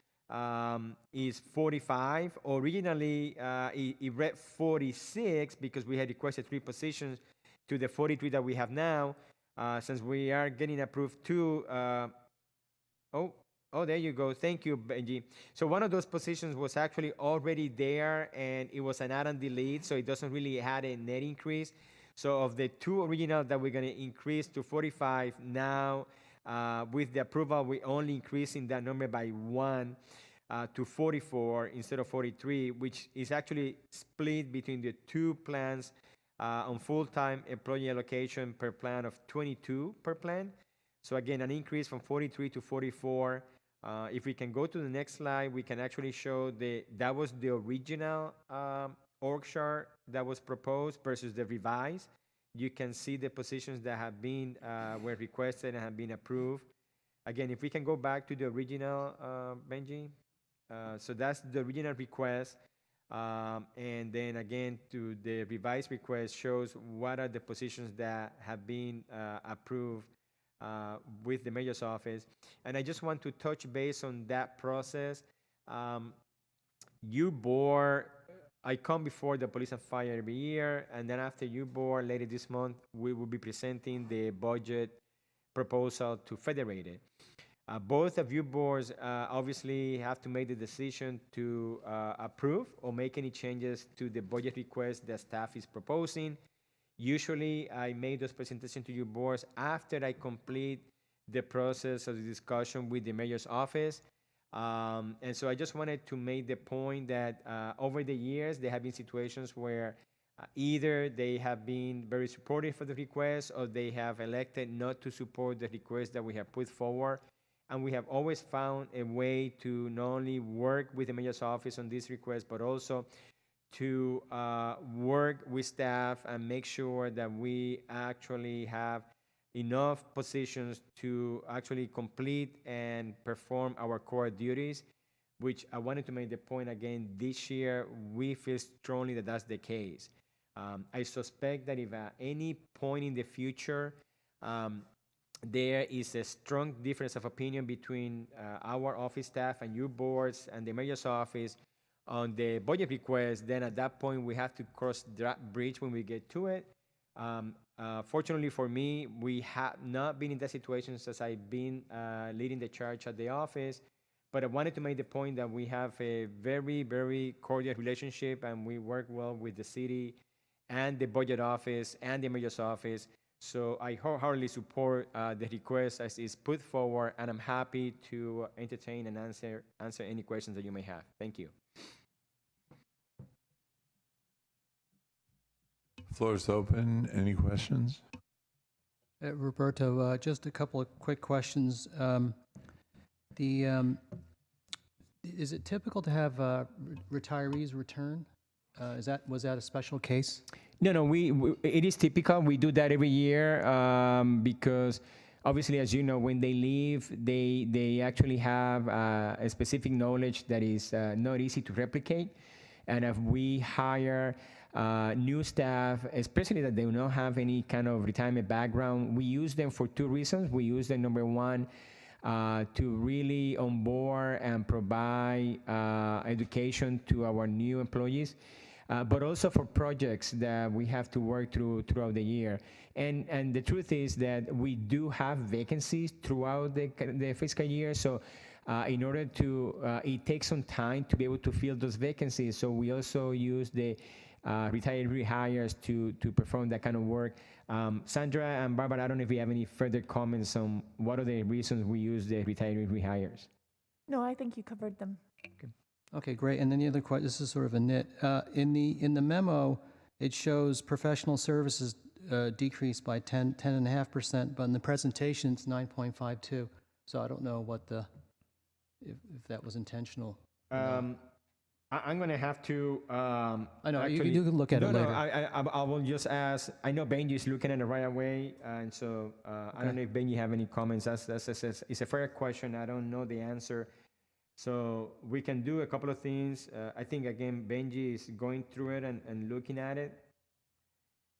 is 45. Originally, it read 46 because we had requested 3 positions to the 43 that we have now. since we are getting approved two. Oh, there you go. Thank you, Benji. So one of those positions was actually already there, and it was an add-on delete, so it doesn't really had a net increase. So of the two original that we're going to increase to 45 now, with the approval, we only increasing that number by one to 44 instead of 43, which is actually split between the two plans on full-time employee allocation per plan of 22 per plan. So again, an increase from 43 to 44. If we can go to the next slide, we can actually show that was the original org chart that was proposed versus the revised. You can see the positions that have been were requested and have been approved. Again, if we can go back to the original, Benji. So that's the original request. And then again, to the revised request shows what are the positions that have been approved with the mayor's office. And I just want to touch base on that process. Your board, I come before the police and fire every year, and then after your board, later this month, we will be presenting the budget proposal to federate it. Both of you boards obviously have to make the decision to approve or make any changes to the budget request that staff is proposing. Usually, I make those presentations to your boards after I complete the process of the discussion with the mayor's office. And so I just wanted to make the point that over the years, there have been situations where either they have been very supportive of the request or they have elected not to support the request that we have put forward. And we have always found a way to not only work with the mayor's office on this request, but also to work with staff and make sure that we actually have enough positions to actually complete and perform our core duties, which I wanted to make the point again, this year, we feel strongly that that's the case. I suspect that if at any point in the future, there is a strong difference of opinion between our office staff and your boards and the mayor's office on the budget request, then at that point we have to cross that bridge when we get to it. Fortunately for me, we have not been in that situation since I've been leading the charge at the office, but I wanted to make the point that we have a very, very cordial relationship and we work well with the city and the budget office and the mayor's office. So I wholeheartedly support the request as is put forward, and I'm happy to entertain and answer any questions that you may have. Thank you. Floor is open. Any questions? Roberto, just a couple of quick questions. Is it typical to have retirees return? Was that a special case? No, it is typical. We do that every year because obviously, as you know, when they leave, they actually have a specific knowledge that is not easy to replicate. And if we hire new staff, especially that they do not have any kind of retirement background, we use them for two reasons. We use them, number one, to really onboard and provide education to our new employees, but also for projects that we have to work throughout the year. And the truth is that we do have vacancies throughout the fiscal year. So in order to, it takes some time to be able to fill those vacancies. So we also use the retiree hires to perform that kind of work. Sandra and Barbara, I don't know if you have any further comments on what are the reasons we use the retiree rehires. No, I think you covered them. Okay, great. And then the other question, this is sort of a nit. In the memo, it shows professional services decreased by 10.5%, but in the presentation, it's 9.52. So I don't know if that was intentional. I'm going to have to. I know, actually, you can look at it later. I will just ask. I know Benji is looking at it right away, and so I don't know if Benji have any comments. It's a fair question. I don't know the answer. So we can do a couple of things. I think, again, Benji is going through it and looking at it.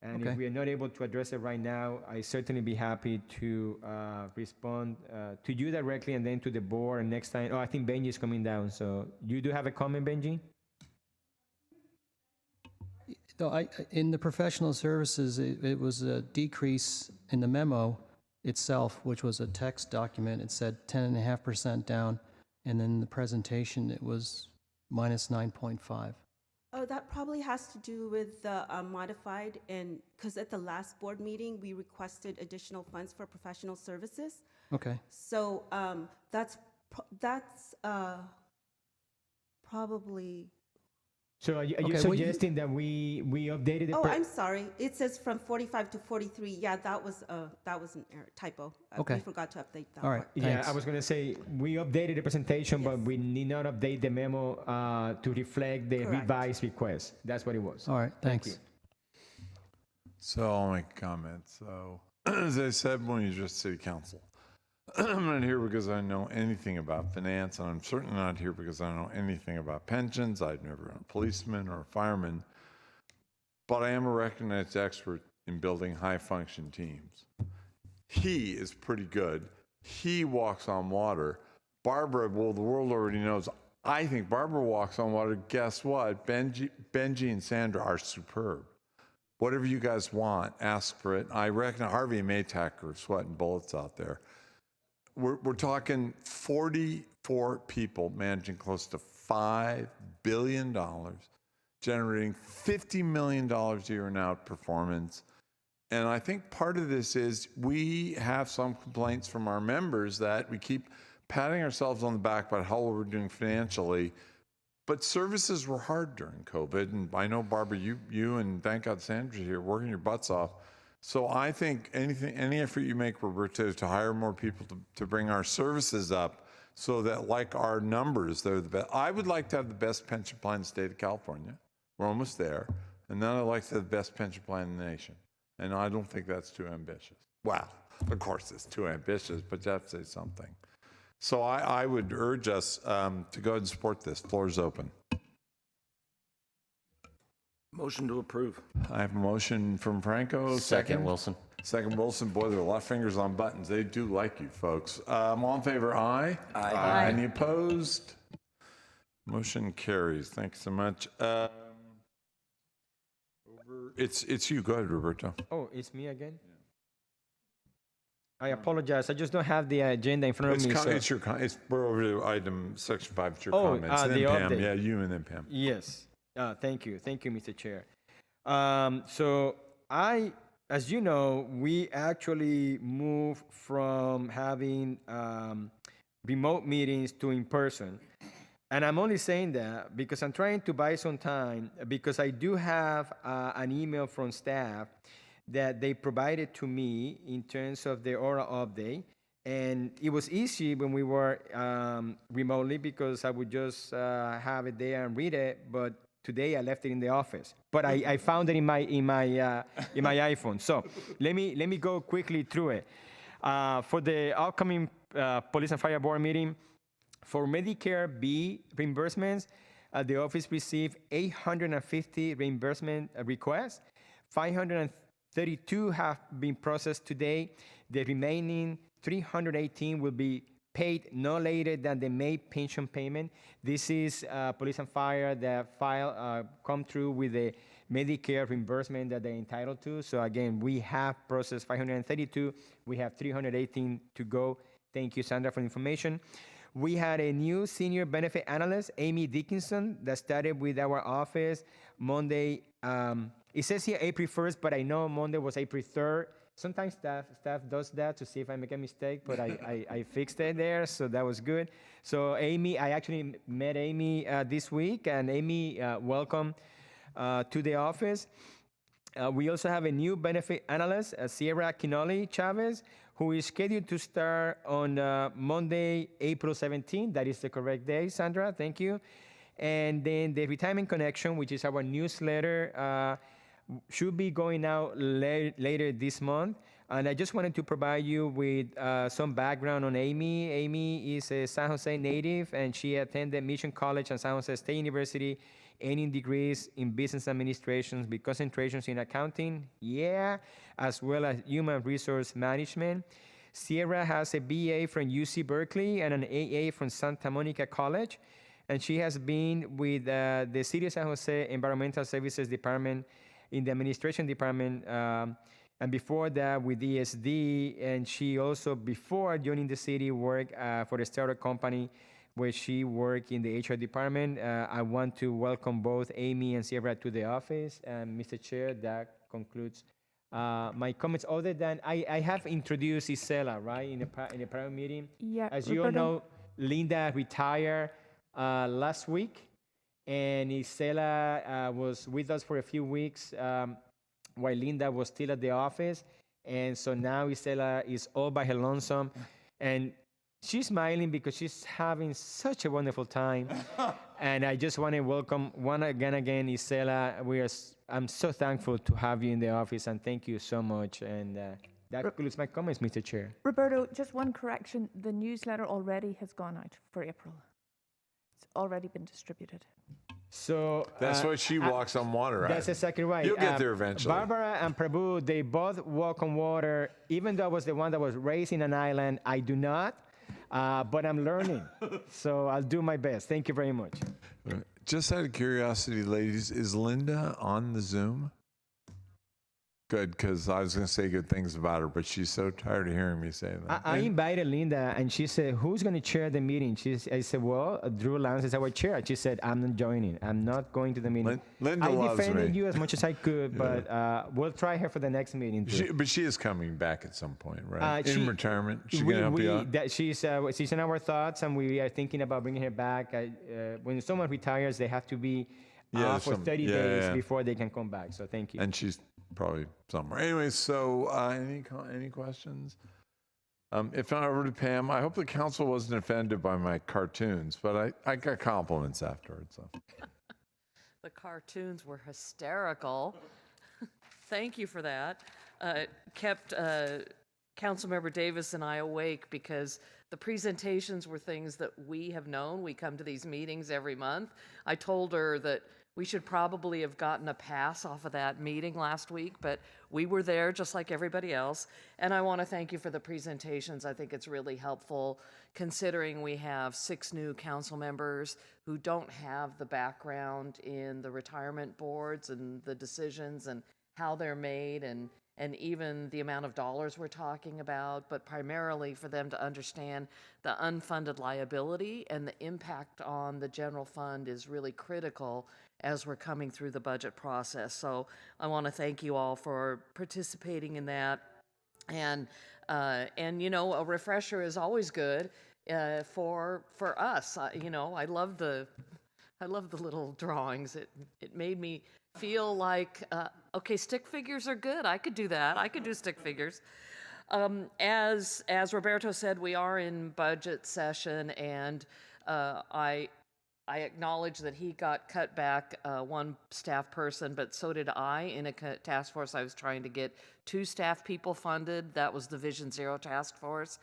And if we are not able to address it right now, I certainly be happy to respond to you directly and then to the board. And next time, I think Benji is coming down. So you do have a comment, Benji? No, in the professional services, it was a decrease in the memo itself, which was a text document. It said 10.5% down, and then the presentation, it was minus 9.5. Oh, that probably has to do with the modified, and because at the last board meeting, we requested additional funds for professional services. Okay. So that's probably. So are you Okay, well, suggesting that we updated the? Oh, I'm sorry. It says from 45 to 43. Yeah, that was an error, typo. Okay. We forgot to update that. All right. part. Yeah, Thanks. I was going to say we updated the presentation, but we need not update the memo to reflect the Correct. revised request. That's what it was. All right. Thank Thanks. So I'll make a comment. So as I said when you just city council, I'm not here because I know anything about finance, and I'm certainly not here because I know anything about pensions. I've never been a policeman or a fireman, but I am a recognized expert in building high-function teams. He is pretty good. He walks on water. Barbara, well, the world already knows. I think Barbara walks on water. Guess what? Benji and Sandra are superb. Whatever you guys want, ask for it. I reckon Harvey and Maytack are sweating bullets out there. We're talking 44 people managing close to $5 billion, generating $50 million a year in outperformance. And I think part of this is we have some complaints from our members that we keep patting ourselves on the back about how well we're doing financially. But services were hard during COVID. And I know, Barbara, you and thank God Sandra's here working your butts off. So I think any effort you make, Roberto, to hire more people to bring our services up so that, like our numbers, they're the best. I would like to have the best pension plan in the state of California. We're almost there. And then I'd like to have the best pension plan in the nation. And I don't think that's too ambitious. Well, of course it's too ambitious, but you have to say something. So I would urge us to go ahead and support this. Floor is open. Motion to approve. I have a motion from Franco. Second, Wilson. Second, Wilson. Boy, there are a lot of fingers on buttons. They do like you, folks. All in favor, aye? Aye. Any opposed? Motion carries. Thanks so much. It's you. Go ahead, Roberto. Oh, it's me again? I apologize. I just don't have the agenda in front of me. We're over to item section 5. It's your Oh, comments. And then the Pam. update. Yeah, you and then Pam. Yes. Thank you. Thank you, Mr. Chair. So as you know, we actually moved from having remote meetings to in-person. And I'm only saying that because I'm trying to buy some time, because I do have an email from staff that they provided to me in terms of the oral update. And it was easy when we were remotely because I would just have it there and read it. But today I left it in the office. But I found it in my iPhone. So let me go quickly through it. For the upcoming Police and Fire Board meeting, for Medicare B reimbursements, the office received 850 reimbursement requests. 532 have been processed today. The remaining 318 will be paid no later than the May pension payment. This is Police and Fire that come through with the Medicare reimbursement that they're entitled to. So again, we have processed 532. We have 318 to go. Thank you, Sandra, for the information. We had a new senior benefit analyst, Amy Dickinson, that started with our office Monday. It says here April 1st, but I know Monday was April 3rd. Sometimes staff does that to see if I make a mistake, but I fixed it there, so that was good. So Amy, I actually met Amy this week, and Amy, welcome to the office. We also have a new benefit analyst, Sierra Quinoli Chavez, who is scheduled to start on Monday, April 17th. That is the correct day, Sandra, thank you. And then the Retirement Connection, which is our newsletter, should be going out later this month. And I just wanted to provide you with some background on Amy. Amy is a San Jose native, and she attended Mission College and San Jose State University, earning degrees in business administration with concentrations in accounting, as well as human resource management. Sierra has a BA from UC Berkeley and an AA from Santa Monica College. And she has been with the City of San Jose Environmental Services Department in the administration department, and before that with ESD. And she also, before joining the city, worked for a startup company where she worked in the HR department. I want to welcome both Amy and Sierra to the office. And Mr. Chair, that concludes my comments. Other than I have introduced Isela, right, in a prior meeting. Yeah, As you all Roberto. know, Linda retired last week, and Isela was with us for a few weeks while Linda was still at the office. And so now Isela is all by her lonesome, and she's smiling because she's having such a wonderful time. And I just want to welcome again, Isela. I'm so thankful to have you in the office, and thank you so much. And that concludes my comments, Mr. Chair. Roberto, just one correction. The newsletter already has gone out for April. It's already been distributed. So That's why she walks on water, right? That's exactly right. You'll get there eventually. Barbara and Prabhu, they both walk on water. Even though I was the one that was raised in an island, I do not. But I'm learning. So I'll do my best. Thank you very much. Just out of curiosity, ladies, is Linda on the Zoom? Good, because I was going to say good things about her, but she's so tired of hearing me say that. I invited Linda, and she said, "Who's going to chair the meeting?" I said, "Well, Drew Lance is our chair." She said, "I'm not joining. I'm not going to the meeting." Linda I loves defended me. you as much as I could, but we'll try her for the next meeting too. But she is coming back at some point, right? In retirement. She's we- going to help we- you out? that she's in our thoughts, and we are thinking about bringing her back. When someone retires, they have to be for 30 days before they can come back. So thank you. And she's probably somewhere. Anyway, so any questions? If not, over to Pam. I hope the council wasn't offended by my cartoons, but I got compliments afterwards. So. The cartoons were hysterical. Thank you for that. Kept Councilmember Davis and I awake because the presentations were things that we have known. We come to these meetings every month. I told her that we should probably have gotten a pass off of that meeting last week, but we were there just like everybody else. And I want to thank you for the presentations. I think it's really helpful considering we have 6 new council members who don't have the background in the retirement boards and the decisions and how they're made and even the amount of dollars we're talking about, but primarily for them to understand the unfunded liability and the impact on the general fund is really critical as we're coming through the budget process. So I want to thank you all for participating in that. And you know, a refresher is always good for us. You know, I love the little drawings. It made me feel like, okay, stick figures are good. I could do that. I could do stick figures. As Roberto said, we are in budget session, and I acknowledge that he got cut back 1 staff person, but so did I. In a task force, I was trying to get 2 staff people funded. That was the Vision Zero task force,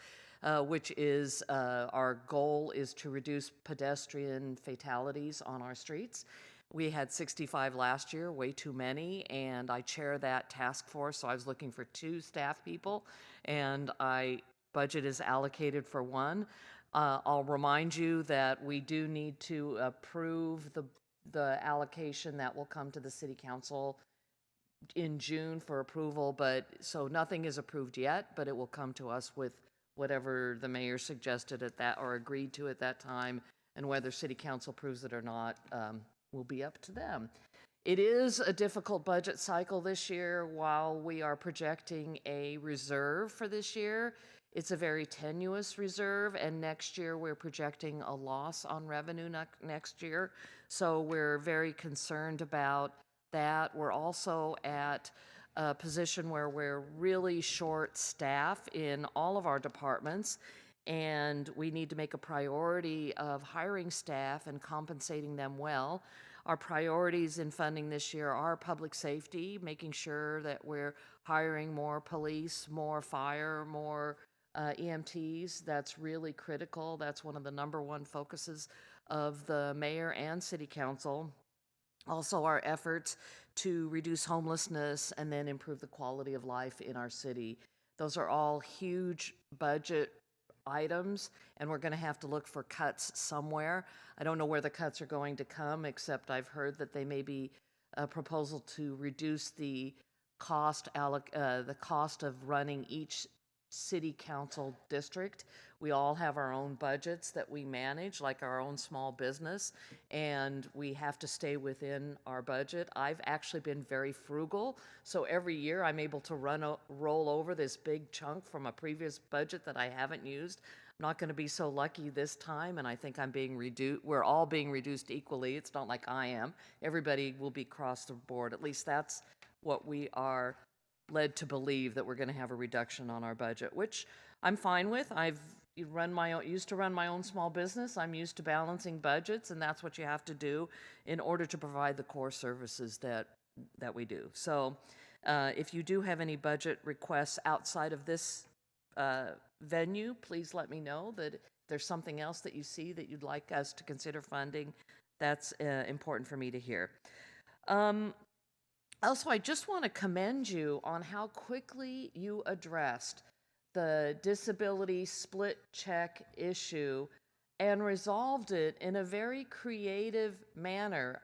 which is our goal is to reduce pedestrian fatalities on our streets. We had 65 last year, way too many, and I chair that task force, so I was looking for 2 staff people, and budget is allocated for 1. I'll remind you that we do need to approve the allocation that will come to the city council in June for approval, but so nothing is approved yet, but it will come to us with whatever the mayor suggested at that or agreed to at that time, and whether city council approves it or not will be up to them. It is a difficult budget cycle this year. While we are projecting a reserve for this year, it's a very tenuous reserve, and next year we're projecting a loss on revenue next year. So we're very concerned about that. We're also at a position where we're really short staff in all of our departments, and we need to make a priority of hiring staff and compensating them well. Our priorities in funding this year are public safety, making sure that we're hiring more police, more fire, more EMTs. That's really critical. That's one of the #1 focuses of the mayor and city council. Also, our efforts to reduce homelessness and then improve the quality of life in our city. Those are all huge budget items, and we're going to have to look for cuts somewhere. I don't know where the cuts are going to come, except I've heard that they may be a proposal to reduce the cost of running each city council district. We all have our own budgets that we manage, like our own small business, and we have to stay within our budget. I've actually been very frugal, so every year I'm able to roll over this big chunk from a previous budget that I haven't used. I'm not going to be so lucky this time, and I think I'm being reduced. We're all being reduced equally. It's not like I am. Everybody will be across the board. At least that's what we are led to believe, that we're going to have a reduction on our budget, which I'm fine with. I've used to run my own small business. I'm used to balancing budgets, and that's what you have to do in order to provide the core services that we do. So if you do have any budget requests outside of this venue, please let me know that if there's something else that you see that you'd like us to consider funding. That's important for me to hear. Also, I just want to commend you on how quickly you addressed the disability split check issue and resolved it in a very creative manner.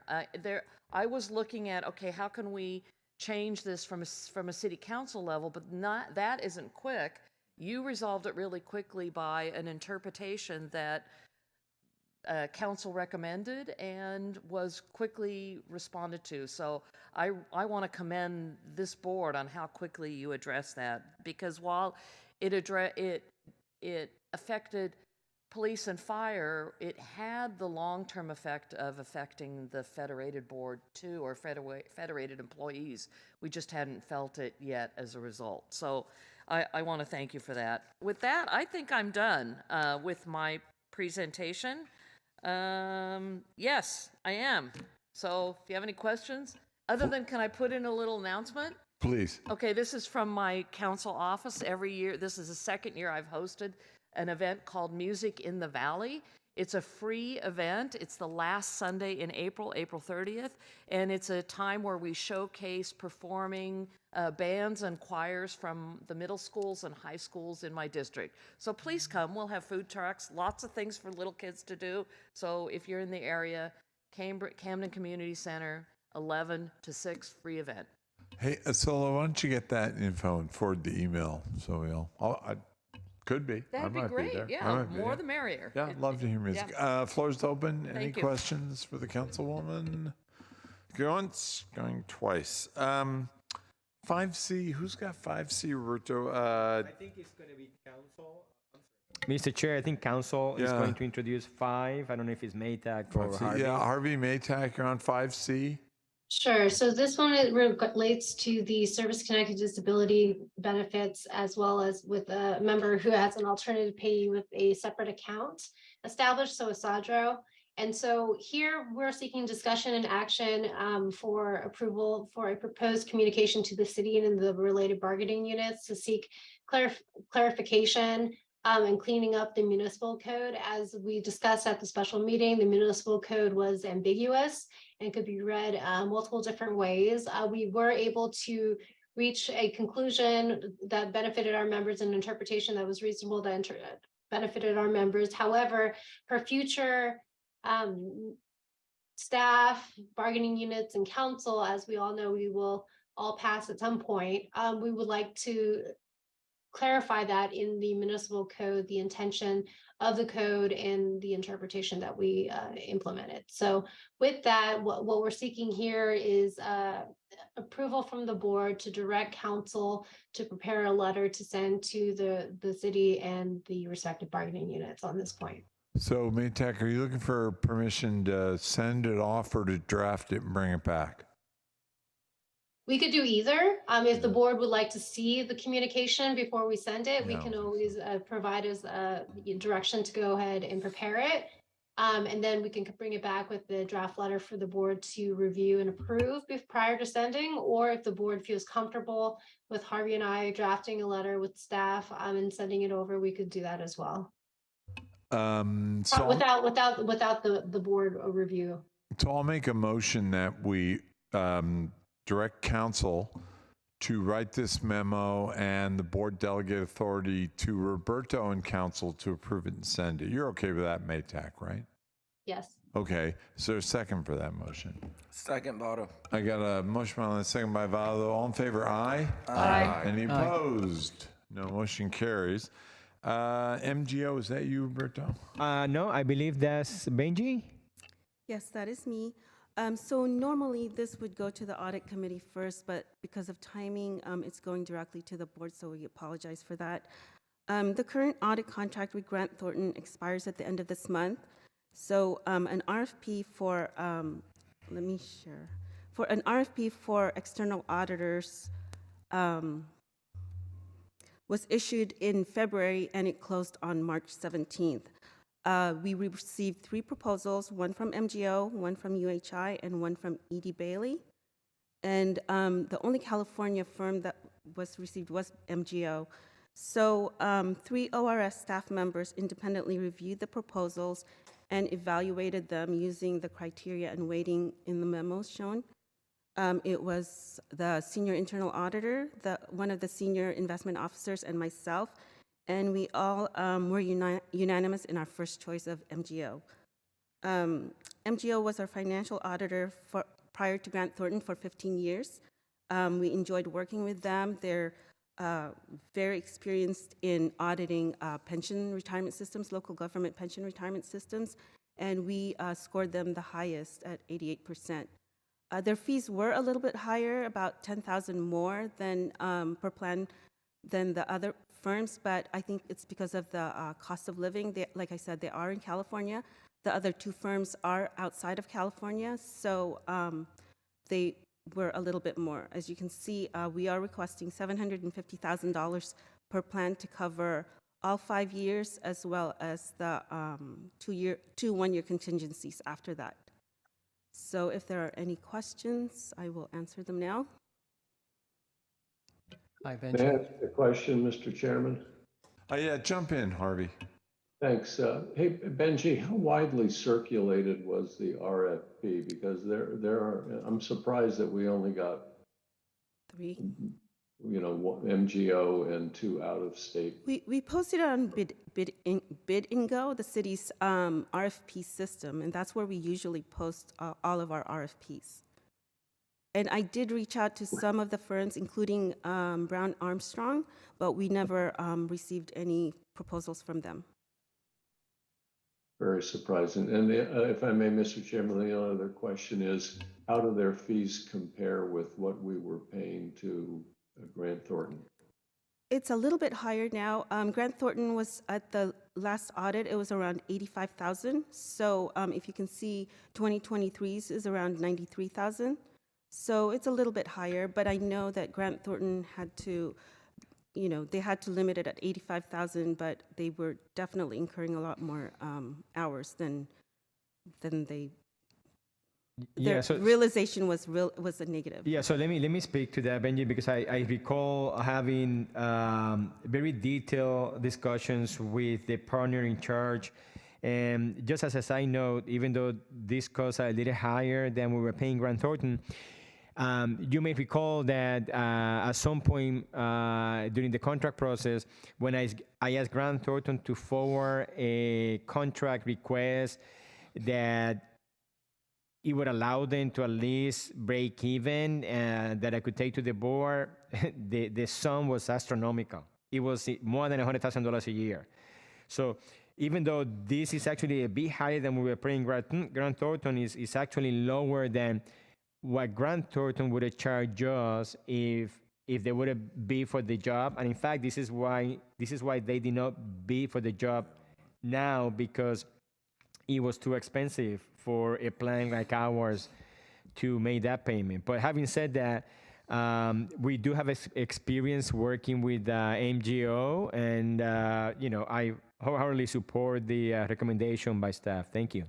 I was looking at, okay, how can we change this from a city council level, but that isn't quick. You resolved it really quickly by an interpretation that council recommended and was quickly responded to. So I want to commend this board on how quickly you addressed that, because while it affected police and fire, it had the long-term effect of affecting the federated board too, or federated employees. We just hadn't felt it yet as a result. So I want to thank you for that. With that, I think I'm done with my presentation. Yes, I am. So if you have any questions, other than, can I put in a little announcement? Please. Okay, this is from my council office. Every year, this is the second year I've hosted an event called Music in the Valley. It's a free event. It's the last Sunday in April, April 30th, and it's a time where we showcase performing bands and choirs from the middle schools and high schools in my district. So please come. We'll have food trucks, lots of things for little kids to do. So if you're in the area, Camden Community Center, 11 to 6, free event. Hey, Asola, why don't you get that info and forward the email so we'll. Could be. That'd be great. Yeah, more the merrier. Yeah, I'd love to hear music. Yeah. Floor's open. Any Thank you. questions for the councilwoman? Going once, going twice. 5C, who's got 5C, Roberto? I think it's going to be council. Mr. Chair, I think council is going to introduce 5. I don't know if it's Maytag or 5C. Harvey. Yeah, Harvey Maytag, you're on 5C. Sure. So this one, it relates to the service-connected disability benefits, as well as with a member who has an alternative payee with a separate account established, so a SADRO. And so here we're seeking discussion and action for approval for a proposed communication to the city and the related bargaining units to seek clarification and cleaning up the municipal code. As we discussed at the special meeting, the municipal code was ambiguous and could be read multiple different ways. We were able to reach a conclusion that benefited our members, an interpretation that was reasonable, that benefited our members. However, for future staff, bargaining units, and council, as we all know, we will all pass at some point. We would like to clarify that in the municipal code, the intention of the code and the interpretation that we implemented. So with that, what we're seeking here is approval from the board to direct council to prepare a letter to send to the city and the respective bargaining units on this point. So Maytag, are you looking for permission to send it off or to draft it and bring it back? We could do either. If the board would like to see the communication before we send it, we can always provide us direction to go ahead and prepare it. And then we can bring it back with the draft letter for the board to review and approve prior to sending, or if the board feels comfortable with Harvey and I drafting a letter with staff and sending it over, we could do that as well. Without the board review. So I'll make a motion that we direct council to write this memo and the board delegate authority to Roberto and council to approve it and send it. You're okay with that, Maytag, right? Yes. Okay, is there a second for that motion? Second, Votto. I got a motion by Lynn, second by Votto. All in favor, aye? Aye. Any opposed? No motion carries. MGO, is that you, Roberto? No, I believe that's Benji. Yes, that is me. So normally this would go to the audit committee first, but because of timing, it's going directly to the board, so we apologize for that. The current audit contract with Grant Thornton expires at the end of this month. So an RFP for, let me share, for an RFP for external auditors was issued in February and it closed on March 17th. We received 3 proposals, one from MGO, one from UHI, and one from E.D. Bailey. And the only California firm that was received was MGO. So 3 ORS staff members independently reviewed the proposals and evaluated them using the criteria and weighting in the memos shown. It was the senior internal auditor, one of the senior investment officers, and myself. And we all were unanimous in our first choice of MGO. MGO was our financial auditor prior to Grant Thornton for 15 years. We enjoyed working with them. They're very experienced in auditing pension retirement systems, local government pension retirement systems, and we scored them the highest at 88%. Their fees were a little bit higher, about $10,000 more than per plan than the other firms, but I think it's because of the cost of living. Like I said, they are in California. The other 2 firms are outside of California, so they were a little bit more. As you can see, we are requesting $750,000 per plan to cover all 5 years, as well as the 2 one-year contingencies after that. So if there are any questions, I will answer them now. Hi, May I Benji. ask a question, Mr. Chairman? Yeah, jump in, Harvey. Thanks. Hey, Benji, how widely circulated was the RFP? Because I'm surprised that we only got 3. MGO and 2 out of state. We posted it on Bidingo, the city's RFP system, and that's where we usually post all of our RFPs. And I did reach out to some of the firms, including Brown Armstrong, but we never received any proposals from them. Very surprising. And if I may, Mr. Chairman, the other question is, how do their fees compare with what we were paying to Grant Thornton? It's a little bit higher now. Grant Thornton was at the last audit, it was around $85,000. So if you can see, 2023's is around $93,000. So it's a little bit higher, but I know that Grant Thornton had to, they had to limit it at $85,000, but they were definitely incurring a lot more hours than they. Their realization was a negative. Yeah, so let me speak to that, Benji, because I recall having very detailed discussions with the partner in charge. And just as a side note, even though this costs a little higher than we were paying Grant Thornton, you may recall that at some point during the contract process, when I asked Grant Thornton to forward a contract request that it would allow them to at least break even, that I could take to the board, the sum was astronomical. It was more than $100,000 a year. So even though this is actually a bit higher than we were paying Grant Thornton, is actually lower than what Grant Thornton would have charged us if they would have bid for the job. And in fact, this is why they did not bid for the job now, because it was too expensive for a plan like ours to make that payment. But having said that, we do have experience working with MGO, and I wholeheartedly support the recommendation by staff. Thank you.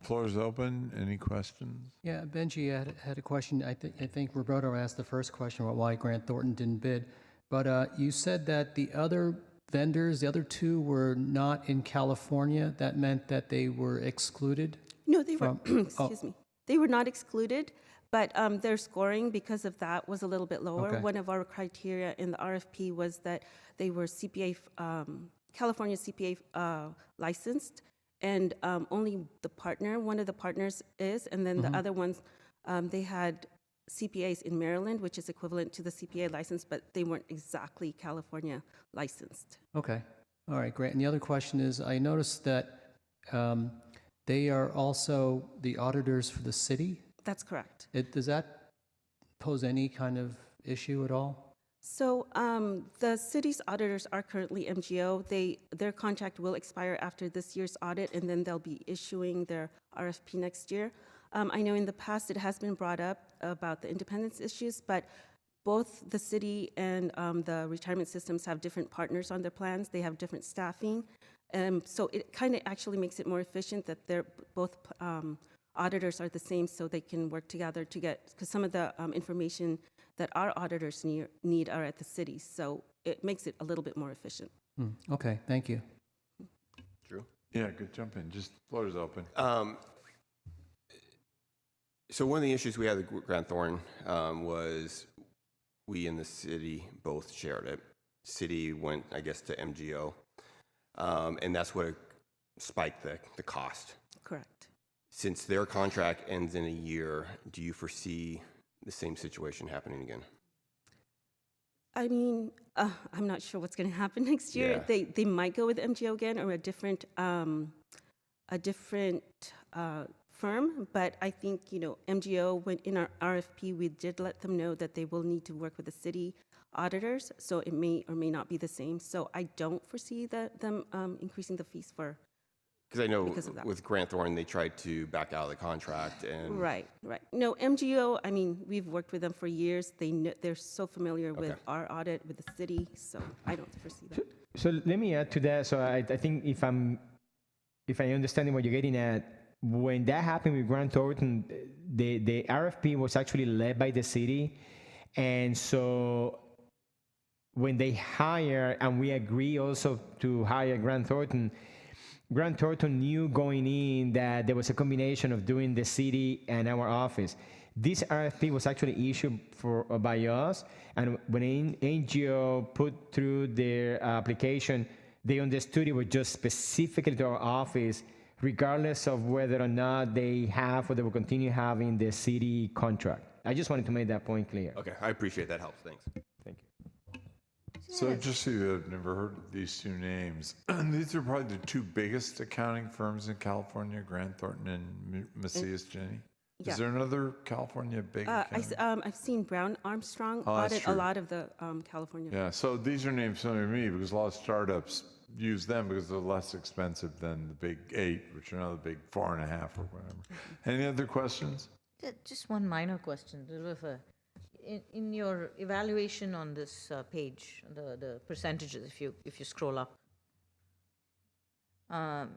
Floor is open. Any questions? Yeah, Benji had a question. I think Roberto asked the first question about why Grant Thornton didn't bid. But you said that the other vendors, the other 2 were not in California. That meant that they were excluded? No, they were, excuse me. They were not excluded, but their scoring because of that was a little bit lower. Okay. One of our criteria in the RFP was that they were CPA, California CPA licensed, and only one of the partners is, and then the other ones, they had CPAs in Maryland, which is equivalent to the CPA license, but they weren't exactly California licensed. Okay. All right, great. And the other question is, I noticed that they are also the auditors for the city. That's correct. Does that pose any kind of issue at all? So the city's auditors are currently MGO. Their contract will expire after this year's audit, and then they'll be issuing their RFP next year. I know in the past it has been brought up about the independence issues, but both the city and the retirement systems have different partners on their plans. They have different staffing. So it kind of actually makes it more efficient that they're both auditors are the same, so they can work together to get, because some of the information that our auditors need are at the city. So it makes it a little bit more efficient. Okay, thank you. Drew? Yeah, good, jump in. Just floor is open. So one of the issues we had with Grant Thornton was we in the city both shared it. City went, I guess, to MGO, and that's what spiked the cost. Correct. Since their contract ends in a year, do you foresee the same situation happening again? I mean, I'm not sure what's going to happen next year. Yeah. They might go with MGO again or a different firm, but I think, MGO, when in our RFP, we did let them know that they will need to work with the city auditors, so it may or may not be the same. So I don't foresee them increasing the fees for. Because I know with Grant Thornton, they tried to back out of the contract and. Right. No, MGO, I mean, we've worked with them for years. They're so familiar with our audit, with the city, so I don't foresee that. So let me add to that. So I think if I understand what you're getting at, when that happened with Grant Thornton, the RFP was actually led by the city. And so when they hire, and we agree also to hire Grant Thornton knew going in that there was a combination of doing the city and our office. This RFP was actually issued by us, and when NGO put through their application, they understood it was just specifically to our office, regardless of whether or not they have or they will continue having the city contract. I just wanted to make that point clear. Okay, I appreciate that. Helps. Thanks. Thank you. So just so you have never heard of these two names, these are probably the two biggest accounting firms in California, Grant Thornton and Macias Jenny. Yeah. Is there another California big accounting? I've seen Brown Armstrong that's audit true. a lot of the California. Yeah, so these are names familiar to me because a lot of startups use them because they're less expensive than the big 8, which are now the big 4.5 or whatever. Any other questions? Just one minor question. In your evaluation on this page, the percentages, if you scroll up, I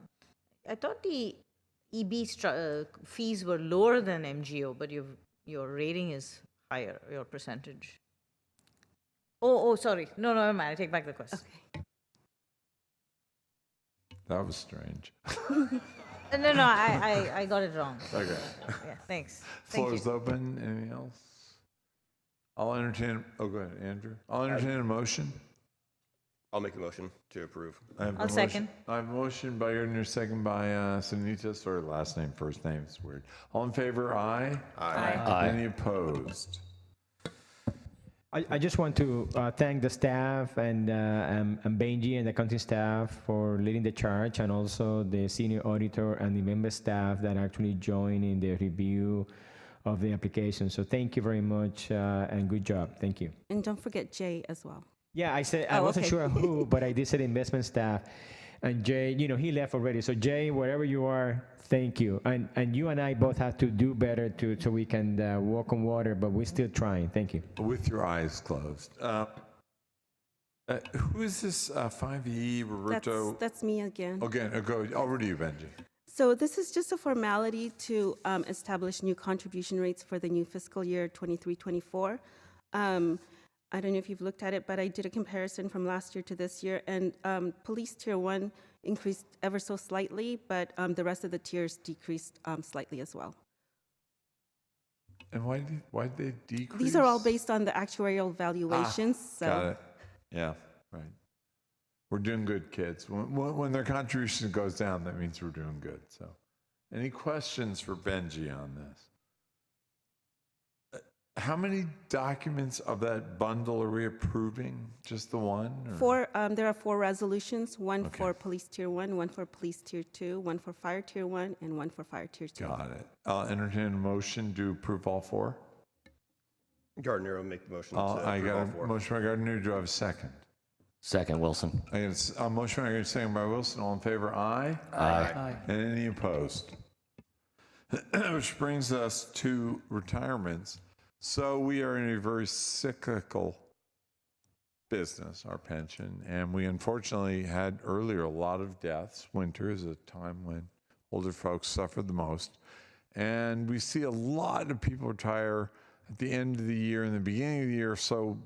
thought the EB fees were lower than MGO, but your rating is higher, your percentage. Oh, sorry. No, never mind. I take back the question. Okay. That was strange. No, I got it wrong. Okay. Yeah, thanks. Floor is open. Anything else? I'll entertain. Oh, go ahead, Andrew. I'll entertain a motion. I'll make a motion to approve. I'll second. I have a motion by Gardner, second by Sunita. Sorry, last name, first name. It's weird. All in favor, aye? Aye. Any opposed? I just want to thank the staff and Benji and the accounting staff for leading the charge, and also the senior auditor and the member staff that actually joined in the review of the application. So thank you very much and good job. Thank you. And don't forget Jay as well. Yeah, I said I wasn't sure who, but I did say investment staff. And Jay, he left already. So Jay, wherever you are, thank you. And you and I both have to do better so we can walk on water, but we're still trying. Thank you. With your eyes closed. Who is this 5E, Roberto? That's me again. Again, go over to you, Benji. So this is just a formality to establish new contribution rates for the new fiscal year 23-24. I don't know if you've looked at it, but I did a comparison from last year to this year, and police tier 1 increased ever so slightly, but the rest of the tiers decreased slightly as well. And why did they decrease? These are all based on the actuarial valuations. Got it. Yeah, right. We're doing good, kids. When their contribution goes down, that means we're doing good. So, any questions for Benji on this? How many documents of that bundle are we approving? Just the one? Or? There are 4 resolutions, one for police tier 1, one for police tier 2, one for fire tier 1, and one for fire tier 2. Got it. I'll entertain a motion to approve all 4. Gardner will make the motion. I got a motion by Gardner. Do I have a second? Second, Wilson. I got a motion by Gardner, second by Wilson. All in favor? Aye. Aye. And any opposed? Which brings us to retirements. So we are in a very cyclical business, our pension, and we unfortunately had earlier a lot of deaths. Winter is a time when older folks suffer the most. And we see a lot of people retire at the end of the year and the beginning of the year. So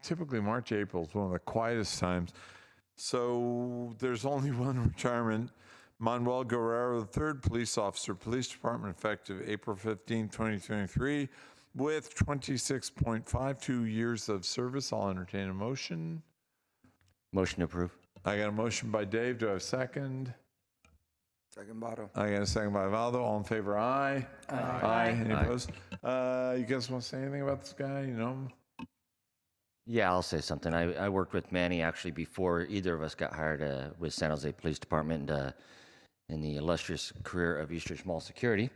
typically March, April is one of the quietest times. So there's only one retirement. Manuel Guerrero, the 3rd police officer, police department, effective April 15, 2023, with 26.52 years of service. I'll entertain a motion. Motion to approve. I got a motion by Dave. Do I have a second? Second, Botto. I got a second by Valdo. All in favor, aye. Aye. Any opposed? You guys want to say anything about this guy? You know him? Yeah, I'll say something. I worked with Manny actually before either of us got hired with San Jose Police Department in the illustrious career of Eastridge Mall Security.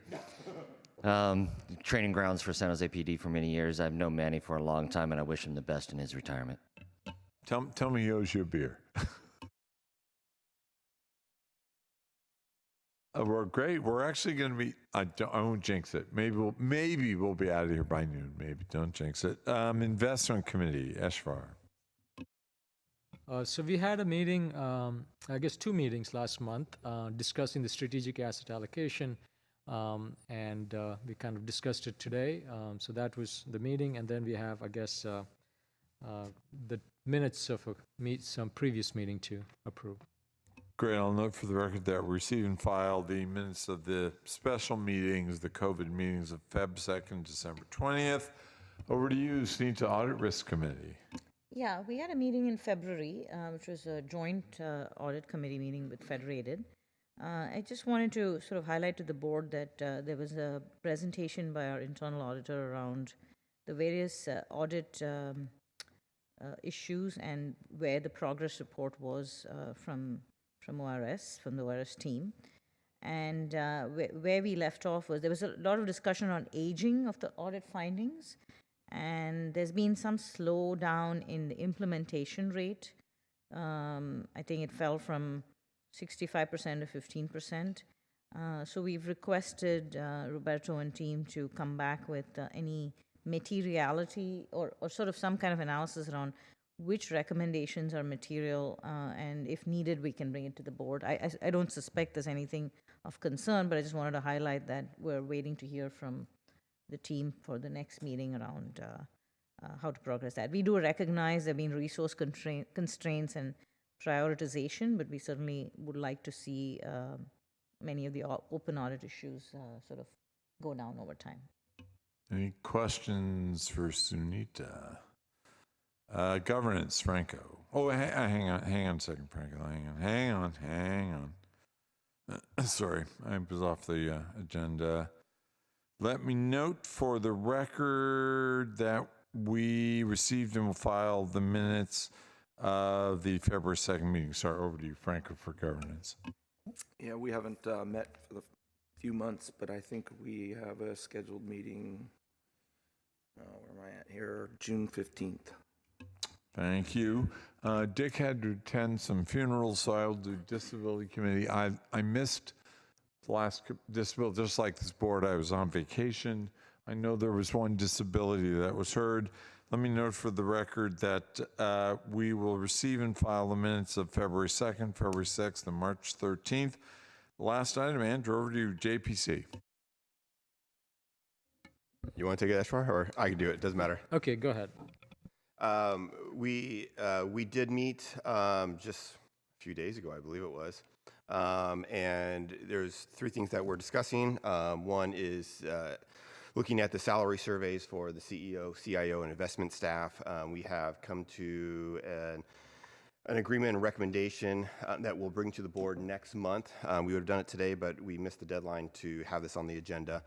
Training grounds for San Jose PD for many years. I've known Manny for a long time, and I wish him the best in his retirement. Tell me he owes you a beer. We're great. We're actually going to be. I won't jinx it. Maybe we'll be out of here by noon. Maybe don't jinx it. Investment committee, Eshvar. So we had a meeting, I guess 2 meetings last month, discussing the strategic asset allocation, and we kind of discussed it today. So that was the meeting, and then we have, I guess, the minutes of some previous meeting to approve. Great. I'll note for the record that we receive and file the minutes of the special meetings, the COVID meetings of Feb 2nd, December 20th. Over to you, Sunita, Audit Risk Committee. Yeah, we had a meeting in February, which was a joint audit committee meeting with Federated. I just wanted to sort of highlight to the board that there was a presentation by our internal auditor around the various audit issues and where the progress report was from ORS, from the ORS team. And where we left off was there was a lot of discussion on aging of the audit findings. And there's been some slowdown in the implementation rate. I think it fell from 65% to 15%. So we've requested Roberto and team to come back with any materiality or sort of some kind of analysis around which recommendations are material, and if needed, we can bring it to the board. I don't suspect there's anything of concern, but I just wanted to highlight that we're waiting to hear from the team for the next meeting around how to progress that. We do recognize there have been resource constraints and prioritization, but we certainly would like to see many of the open audit issues sort of go down over time. Any questions for Sunita? Governance, Franco. Oh, hang on a second, Franco. Hang on. Sorry, I was off the agenda. Let me note for the record that we received and will file the minutes of the February 2nd meeting. Sorry, over to you, Franco, for governance. Yeah, we haven't met for the few months, but I think we have a scheduled meeting, where am I at here, June 15th. Thank you. Dick had to attend some funerals, so I'll do disability committee. I missed the last disability, just like this board. I was on vacation. I know there was one disability that was heard. Let me note for the record that we will receive and file the minutes of February 2nd, February 6th, and March 13th. Last item, Andrew, over to you, JPC. You want to take it, Eshwar, or I can do it? Doesn't matter. Okay, go ahead. We did meet just a few days ago, I believe it was, and there's 3 things that we're discussing. One is looking at the salary surveys for the CEO, CIO, and investment staff. We have come to an agreement and recommendation that we'll bring to the board next month. We would have done it today, but we missed the deadline to have this on the agenda.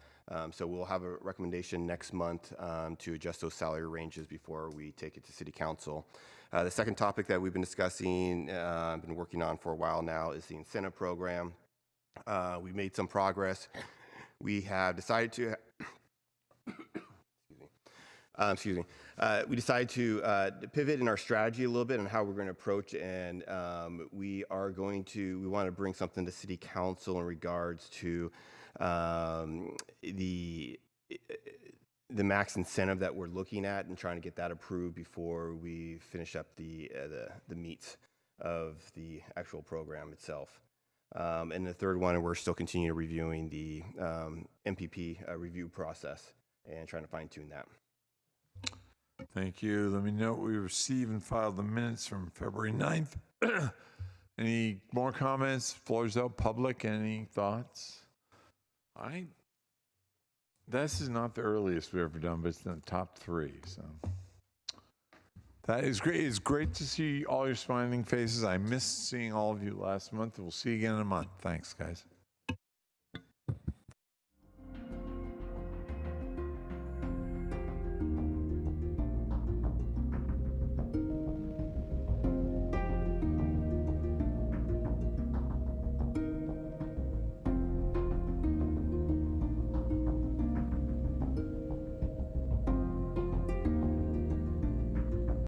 So we'll have a recommendation next month to adjust those salary ranges before we take it to City Council. The second topic that we've been discussing, been working on for a while now, is the incentive program. We made some progress. We have decided to we decided to pivot in our strategy a little bit on how we're going to approach, and we want to bring something to City Council in regards to the max incentive that we're looking at and trying to get that approved before we finish up the meats of the actual program itself. And the third one, we're still continuing reviewing the MPP review process and trying to fine tune that. Thank you. Let me note we received and filed the minutes from February 9th. Any more comments? Floor's out. Public, any thoughts? This is not the earliest we've ever done, but it's in the top 3. So that is great. It's great to see all your smiling faces. I missed seeing all of you last month. We'll see you again in a month. Thanks, guys.